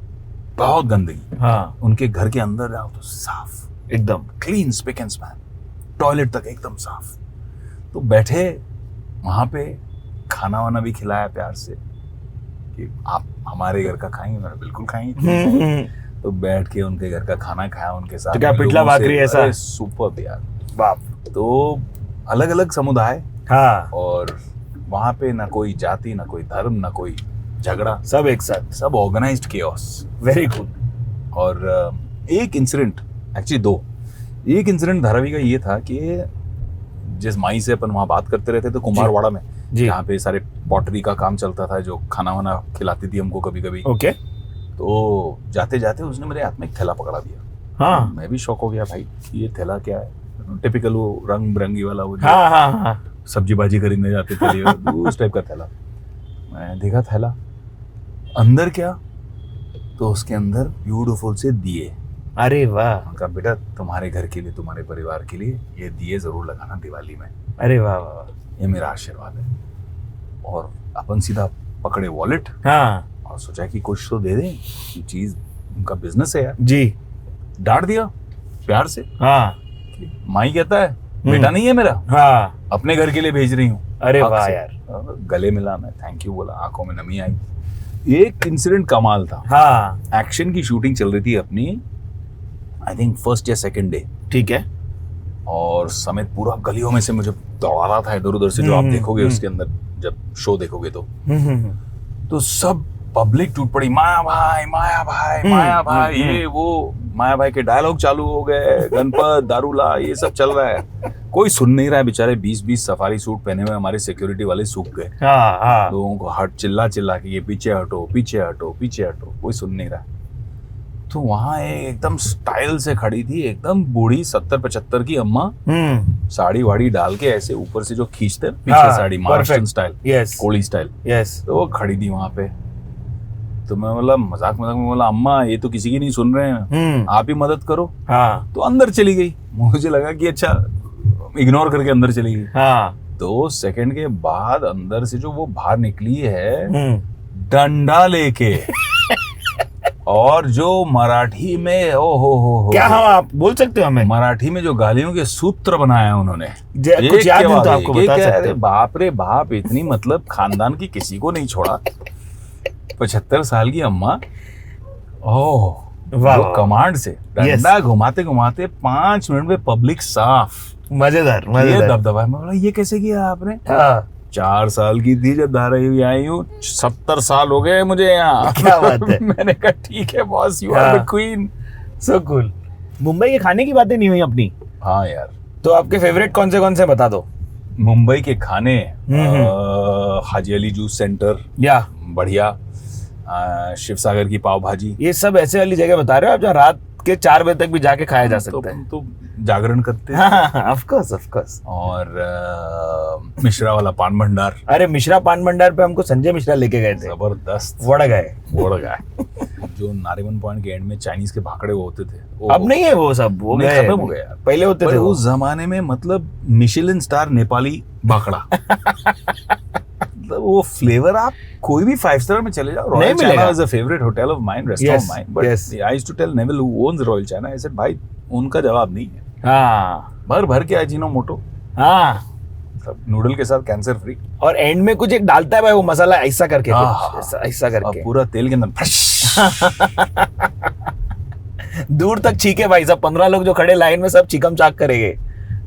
Speaker 1: बहुत गंदगी।
Speaker 2: हाँ
Speaker 1: उनके घर के अंदर जाओ तो साफ,
Speaker 2: एकदम
Speaker 1: clean, spick and span, toilet तक एकदम साफ। तो बैठे वहां पे, खाना वाना भी खिलाया प्यार से कि आप हमारे घर का खाएंगे, मैंने बिल्कुल खाएंगे। तो बैठ के उनके घर का खाना खाया उनके साथ।
Speaker 2: तो क्या पिटला भाकरी ऐसा?
Speaker 1: सुपर यार,
Speaker 2: बाप।
Speaker 1: तो अलग अलग समुदाय,
Speaker 2: हाँ
Speaker 1: और वहां पे ना कोई जाति, ना कोई धर्म, ना कोई झगड़ा,
Speaker 2: सब एक साथ,
Speaker 1: सब ऑर्गेनाइज्ड केओस।
Speaker 2: Very good.
Speaker 1: और एक इंसिडेंट, एक्चुअली दो, एक इंसिडेंट धारावी का ये था कि जिस माई से अपन वहाँ बात करते रहते थे कुमारवाड़ा में,
Speaker 2: जी।
Speaker 1: जहाँ पे सारे पॉटरी का काम चलता था, जो खाना वाना खिलाती थी हमको कभी कभी।
Speaker 2: ओके।
Speaker 1: तो जाते जाते उसने मेरे हाथ में एक थैला पकड़ा दिया।
Speaker 2: हाँ
Speaker 1: मैं भी शौक हो गया, भाई ये थैला क्या है? टिपिकल वो रंग बिरंगी वाला, वो जो
Speaker 2: हाँ हाँ हाँ
Speaker 1: सब्जी भाजी खरीदने जाते थे उस टाइप का थैला। मैं देखा थैला, अंदर क्या, तो उसके अंदर ब्यूटीफुल से दिए।
Speaker 2: अरे वाह,
Speaker 1: उनका बेटा तुम्हारे घर के लिए, तुम्हारे परिवार के लिए ये दिए जरूर लगाना दिवाली में,
Speaker 2: अरे वाह वाह,
Speaker 1: ये मेरा आशीर्वाद है। और अपन सीधा पकड़े वॉलेट
Speaker 2: हाँ
Speaker 1: और सोचा कि कुछ तो दे दें, ये चीज उनका बिजनेस है यार।
Speaker 2: जी।
Speaker 1: डांट दिया प्यार से।
Speaker 2: हाँ
Speaker 1: माई कहता है बेटा नहीं है मेरा,
Speaker 2: हाँ,
Speaker 1: अपने घर के लिए भेज रही हूँ।
Speaker 2: अरे
Speaker 1: हक
Speaker 2: वाह
Speaker 1: से।
Speaker 2: यार।
Speaker 1: गले मिला, मैं थैंक यू बोला, आंखों में नमी आई। एक इंसिडेंट कमाल था।
Speaker 2: हाँ
Speaker 1: एक्शन की शूटिंग चल रही थी अपनी, आई थिंक फर्स्ट या सेकंड डे,
Speaker 2: ठीक है।
Speaker 1: और समेत पूरा गलियों में से मुझे दौड़ा रहा था इधर उधर से, जो आप देखोगे उसके अंदर जब शो देखोगे तो सब पब्लिक टूट पड़ी, माया भाई माया भाई माया भाई, ये वो माया भाई के डायलॉग चालू हो गए, गणपत दारूला ये सब चल रहा है। कोई सुन नहीं रहा है, बेचारे 20-20 सफारी सूट पहने हुए हमारे सिक्योरिटी वाले सूख गए।
Speaker 2: हाँ हाँ
Speaker 1: लोगों को हट चिल्ला चिल्ला के, ये पीछे हटो पीछे हटो पीछे हटो, कोई सुन नहीं रहा। तो वहां एकदम स्टाइल से खड़ी थी, एकदम बूढ़ी 70-75 की अम्मा, साड़ी वाड़ी डाल के ऐसे ऊपर से जो खींचते हैं पीछे,
Speaker 2: हाँ,
Speaker 1: sari Maharashtra style,
Speaker 2: yes
Speaker 1: Koli style,
Speaker 2: yes.
Speaker 1: तो वो खड़ी थी वहां पे। तो मैं बोला मजाक मजाक में बोला, अम्मा ये तो किसी की नहीं सुन रहे हैं, आप ही मदद करो।
Speaker 2: हाँ
Speaker 1: तो अंदर चली गई, मुझे लगा कि अच्छा इग्नोर करके अंदर चली गई।
Speaker 2: हाँ
Speaker 1: 2 सेकंड के बाद अंदर से जो वो बाहर निकली है डंडा लेके, और जो मराठी में ओ हो
Speaker 2: क्या, हम आप बोल सकते हो हमें?
Speaker 1: मराठी में जो गालियों के सूत्र बनाया उन्होंने,
Speaker 2: कुछ याद हो तो आपको बता सकते
Speaker 1: अरे
Speaker 2: हो।
Speaker 1: बाप रे बाप, इतनी मतलब खानदान की किसी को नहीं छोड़ा। 75 साल की अम्मा, ओह
Speaker 2: वाह,
Speaker 1: वो
Speaker 2: वाह।
Speaker 1: कमांड से डंडा घुमाते घुमाते 5 मिनट में पब्लिक साफ।
Speaker 2: मजेदार
Speaker 1: ये
Speaker 2: मजेदार।
Speaker 1: दबदबा, मैं बोला ये कैसे किया आपने?
Speaker 2: हाँ
Speaker 1: 4 साल की थी जब धारावी आई हूँ, 70 साल हो गए मुझे यहाँ।
Speaker 2: क्या बात है।
Speaker 1: मैंने कहा ठीक है boss, you are the queen.
Speaker 2: So cool. Mumbai के खाने की बातें नहीं हुई अपनी,
Speaker 1: हाँ यार,
Speaker 2: तो आपके फेवरेट कौन से बता दो।
Speaker 1: मुंबई के खाने, हाजी अली जूस सेंटर
Speaker 2: या
Speaker 1: बढ़िया, शिव सागर की पाव भाजी।
Speaker 2: ये सब ऐसे वाली जगह बता रहे हो आप जहाँ रात के 4 बजे तक भी जाके खाया जा सकता है।
Speaker 1: तो जागरण करते हैं।
Speaker 2: हाँ ऑफ कोर्स।
Speaker 1: और मिश्रा वाला पान भंडार,
Speaker 2: अरे मिश्रा पान भंडार पे हमको संजय मिश्रा लेके गए थे,
Speaker 1: जबरदस्त,
Speaker 2: वड़ गए।
Speaker 1: बोड़ गया। जो नारीवन पॉइंट के एंड में चाइनीज के भाकड़े वो होते थे,
Speaker 2: अब नहीं है वो सब, वो
Speaker 1: नहीं,
Speaker 2: गए,
Speaker 1: खत्म हो गए यार।
Speaker 2: पहले होते
Speaker 1: पर
Speaker 2: थे वो।
Speaker 1: उस जमाने में मतलब मिशेलिन स्टार नेपाली भाकड़ा, मतलब वो फ्लेवर आप कोई भी 5 स्टार में चले जाओ।
Speaker 2: नहीं
Speaker 1: रॉयल
Speaker 2: मिलेगा।
Speaker 1: China is a favourite hotel of mine, restaurant
Speaker 2: Yes,
Speaker 1: of mine, but
Speaker 2: yes.
Speaker 1: I used to tell Neville who owns Royal China, I said भाई उनका जवाब नहीं है।
Speaker 2: हाँ
Speaker 1: भर भर के अजीनोमोटो,
Speaker 2: हाँ,
Speaker 1: सब नूडल के साथ कैंसर फ्री,
Speaker 2: और एंड में कुछ एक डालता है भाई वो मसाला ऐसा करके,
Speaker 1: हाँ,
Speaker 2: कुछ ऐसा
Speaker 1: अब
Speaker 2: करके
Speaker 1: पूरा तेल के अंदर
Speaker 2: दूर तक छीके भाई साहब, 15 लोग जो खड़े लाइन में सब चिकम चाक करेंगे,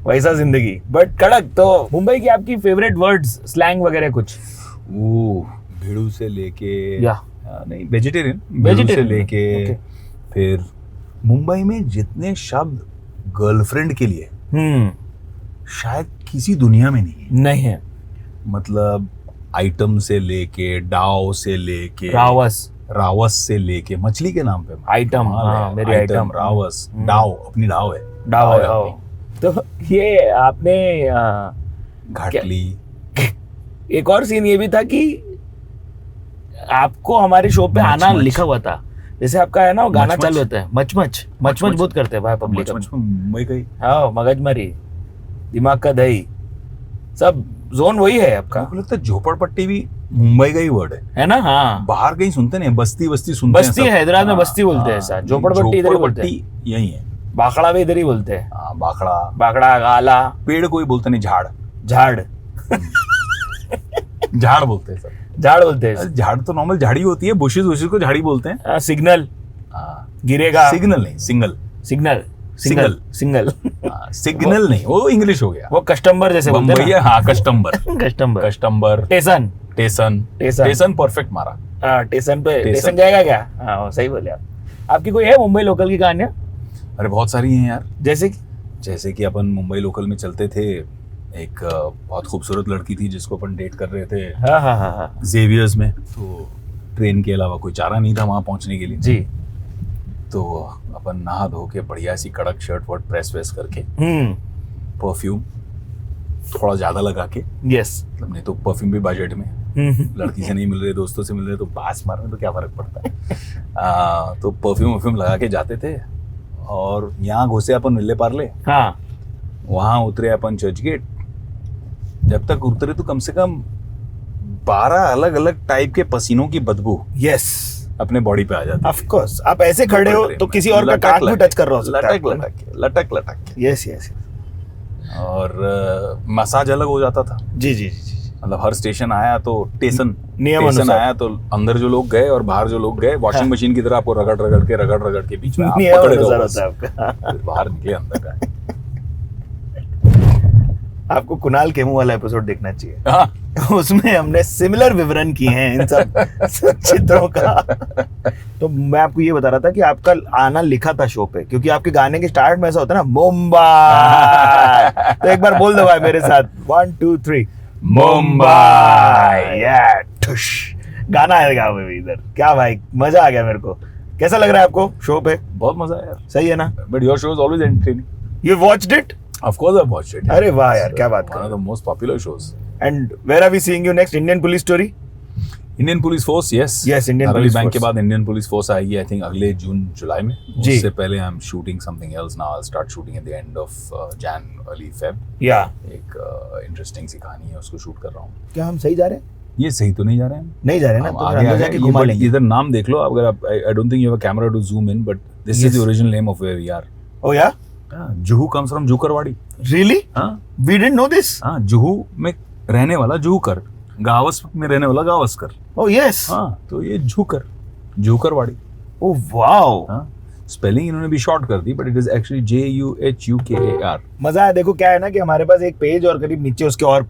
Speaker 2: वैसा जिंदगी बट कड़क। तो मुंबई की आपकी फेवरेट वर्ड्स, स्लैंग वगैरह कुछ?
Speaker 1: वो भेड़ू से लेके,
Speaker 2: या
Speaker 1: नहीं वेजिटेरियन, भेड़ू से
Speaker 2: Vegetarian,
Speaker 1: लेके
Speaker 2: okay.
Speaker 1: फिर मुंबई में जितने शब्द गर्लफ्रेंड के लिए शायद किसी दुनिया में नहीं है।
Speaker 2: नहीं है।
Speaker 1: मतलब आइटम से लेके डाव से लेके रावस से लेके मछली के नाम पे
Speaker 2: आइटम,
Speaker 1: कमाल
Speaker 2: हाँ,
Speaker 1: है।
Speaker 2: मेरी आइटम।
Speaker 1: रावस डाव अपनी डाव है
Speaker 2: डाव है,
Speaker 1: अपनी।
Speaker 2: तो ये आपने
Speaker 1: घाटली
Speaker 2: एक और सीन ये भी था कि आपको हमारे शो पे
Speaker 1: मच
Speaker 2: आना
Speaker 1: मच।
Speaker 2: लिखा हुआ था, जैसे आपका है ना वो गाना
Speaker 1: मच
Speaker 2: चालू
Speaker 1: मच।
Speaker 2: होता है मच मच मच मच बहुत करते हैं भाई पब्लिक।
Speaker 1: मच में मुंबई गई
Speaker 2: हाँ, मगजमारी, दिमाग का दही, सब जोन वही है आपका,
Speaker 1: मुझे लगता है झोपड़पट्टी भी मुंबई का ही वर्ड है
Speaker 2: है ना? हाँ,
Speaker 1: बाहर कहीं सुनते नहीं, बस्ती बस्ती सुनते हैं
Speaker 2: बस्ती
Speaker 1: सब।
Speaker 2: है, हैदराबाद में
Speaker 1: हाँ,
Speaker 2: बस्ती बोलते हैं
Speaker 1: हाँ,
Speaker 2: ऐसा, झोपड़पट्टी इधर ही बोलते हैं,
Speaker 1: झोपड़पट्टी यही है।
Speaker 2: बाखड़ा भी इधर ही बोलते हैं,
Speaker 1: हाँ, बाखड़ा
Speaker 2: बाखड़ा, गाला,
Speaker 1: पेड़ कोई बोलते नहीं, झाड़
Speaker 2: झाड़,
Speaker 1: झाड़ बोलते हैं सर।
Speaker 2: झाड़ बोलते हैं,
Speaker 1: झाड़ तो नॉर्मल झाड़ी होती है, बुशेस वुशेस को झाड़ी बोलते हैं।
Speaker 2: सिग्नल
Speaker 1: हाँ,
Speaker 2: गिरेगा,
Speaker 1: सिग्नल नहीं, सिंगल।
Speaker 2: सिग्नल, सिंगल, सिंगल,
Speaker 1: हाँ, सिग्नल नहीं, वो इंग्लिश हो गया।
Speaker 2: वो कस्टमर जैसे बोलते हैं
Speaker 1: बम्बई, हाँ, कस्टमर
Speaker 2: कस्टमर,
Speaker 1: कस्टमर
Speaker 2: स्टेशन,
Speaker 1: टेसन
Speaker 2: टेसन।
Speaker 1: टेसन परफेक्ट मारा।
Speaker 2: स्टेशन पे
Speaker 1: टेशन।
Speaker 2: स्टेशन जाएगा क्या? हाँ, वो सही बोले आप। आपकी कोई है मुंबई लोकल की कहानियां?
Speaker 1: अरे बहुत सारी हैं यार।
Speaker 2: जैसे कि
Speaker 1: अपन मुंबई लोकल में चलते थे, एक बहुत खूबसूरत लड़की थी जिसको अपन डेट कर रहे थे
Speaker 2: हाँ हाँ हाँ हाँ
Speaker 1: जेवियर्स में। तो ट्रेन के अलावा कोई चारा नहीं था वहाँ पहुँचने के लिए।
Speaker 2: जी,
Speaker 1: तो अपन नहा धो के बढ़िया सी कड़क शर्ट वर्ट प्रेस वेस करके, परफ्यूम थोड़ा ज्यादा लगा के,
Speaker 2: यस,
Speaker 1: मतलब नहीं तो परफ्यूम भी बजट में, लड़की से नहीं मिल रहे, दोस्तों से मिल रहे, तो बास मारने तो क्या फर्क पड़ता है। तो परफ्यूम वर्फ्यूम लगा के जाते थे और यहाँ घुसे अपन विले पार्ले,
Speaker 2: हाँ,
Speaker 1: वहाँ उतरे अपन चर्च गेट। जब तक उतरे तो कम से कम 12 अलग अलग टाइप के पसीनों की बदबू
Speaker 2: यस,
Speaker 1: अपने बॉडी पे आ जाती
Speaker 2: ऑफ कोर्स। आप ऐसे खड़े हो तो किसी और का कान भी टच कर रहा हो सकता है,
Speaker 1: लटक के
Speaker 2: यस यस,
Speaker 1: और मसाज अलग हो जाता था।
Speaker 2: जी जी जी,
Speaker 1: मतलब हर स्टेशन आया तो
Speaker 2: नियम
Speaker 1: स्टेशन
Speaker 2: अनुसार।
Speaker 1: आया तो अंदर जो लोग गए और बाहर जो लोग गए, वॉशिंग मशीन की तरह आपको रगड़ रगड़ के बीच में आप
Speaker 2: नियम
Speaker 1: पकड़े
Speaker 2: अनुसार
Speaker 1: रहो
Speaker 2: होता है
Speaker 1: बस।
Speaker 2: आपका।
Speaker 1: फिर बाहर निकले अंदर का।
Speaker 2: आपको कुणाल खेमू वाला एपिसोड देखना चाहिए,
Speaker 1: हाँ,
Speaker 2: उसमें हमने सिमिलर विवरण किए हैं इन सब चित्रों का। तो मैं आपको ये बता रहा था कि आपका आना लिखा था शो पे, क्योंकि आपके गाने के स्टार्ट में ऐसा होता है ना, मुंबई। तो एक बार बोल दो भाई मेरे साथ, 1 2 3 मुंबई, या ठुश, गाना आएगा अभी इधर। क्या भाई, मजा आ गया मेरे को। कैसा लग रहा है आपको शो पे?
Speaker 1: बहुत मजा आया यार।
Speaker 2: सही है ना?
Speaker 1: But your show is always entertaining.
Speaker 2: You watched it?
Speaker 1: Of course I watched it.
Speaker 2: अरे वाह यार, क्या बात कर
Speaker 1: वन
Speaker 2: रहे
Speaker 1: of the most popular shows.
Speaker 2: And where are we seeing you next? Indian Police Story?
Speaker 1: Indian Police Force, yes
Speaker 2: Yes, Indian
Speaker 1: अरली
Speaker 2: Police
Speaker 1: बैंक
Speaker 2: Force.
Speaker 1: के बाद इंडियन पुलिस फोर्स आएगी आई थिंक अगले जून जुलाई में।
Speaker 2: जी।
Speaker 1: उससे पहले I am shooting something else now. I start shooting at the end of Jain early Feb.
Speaker 2: या
Speaker 1: एक इंटरेस्टिंग सी कहानी है, उसको शूट कर रहा हूँ।
Speaker 2: क्या हम सही जा रहे हैं?
Speaker 1: ये सही तो नहीं जा रहे हैं?
Speaker 2: नहीं जा रहे ना,
Speaker 1: हम
Speaker 2: तो
Speaker 1: आगे
Speaker 2: अंदर
Speaker 1: आ
Speaker 2: जाके
Speaker 1: गए।
Speaker 2: घुमा
Speaker 1: ये
Speaker 2: लेंगे।
Speaker 1: इधर नाम देख लो अगर आप। I don't think you have a camera to zoom in, but this is the original name of where we are.
Speaker 2: Oh yeah,
Speaker 1: Juhu comes from Jukarwadi.
Speaker 2: Really?
Speaker 1: हाँ
Speaker 2: वी डिडंट नो दिस।
Speaker 1: हाँ, जुहू में रहने वाला जूकर, गावस में रहने वाला गावस्कर।
Speaker 2: ओ यस,
Speaker 1: हाँ, तो ये जूकरवाड़ी।
Speaker 2: ओ वाओ,
Speaker 1: हाँ, स्पेलिंग इन्होंने भी शॉर्ट कर दी, but it is actually JUHUKAR।
Speaker 2: मजा आया। देखो क्या है ना कि हमारे पास एक पेज और करीब नीचे उसके और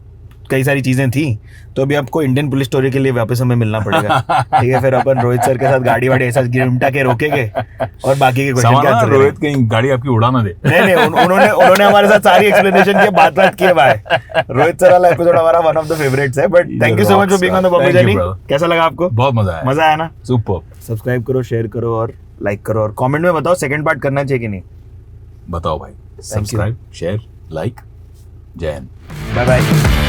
Speaker 2: कई सारी चीजें थी, तो अभी आपको इंडियन पुलिस स्टोरी के लिए वापस हमें मिलना पड़ेगा। ठीक है, फिर अपन रोहित सर के साथ गाड़ी वाड़ी ऐसा गिरमटा के रोकेंगे और बाकी के क्वेश्चन के आंसर
Speaker 1: रोहित कहीं गाड़ी आपकी उड़ा ना दे।
Speaker 2: नहीं, उन्होंने हमारे साथ सारी एक्सप्लेनेशन की बात किए भाई। रोहित सर वाला एपिसोड हमारा वन ऑफ द फेवरेट्स है। But thank you so much for being on the Bombay
Speaker 1: Thank you,
Speaker 2: journey.
Speaker 1: brother.
Speaker 2: कैसा लगा आपको?
Speaker 1: बहुत मजा आया।
Speaker 2: मजा आया ना?
Speaker 1: सुपर।
Speaker 2: सब्सक्राइब करो, शेयर करो और लाइक करो, और कमेंट में बताओ सेकंड पार्ट करना चाहिए कि नहीं।
Speaker 1: बताओ भाई। Subscribe, share, like. जय हिंद।
Speaker 2: Bye bye.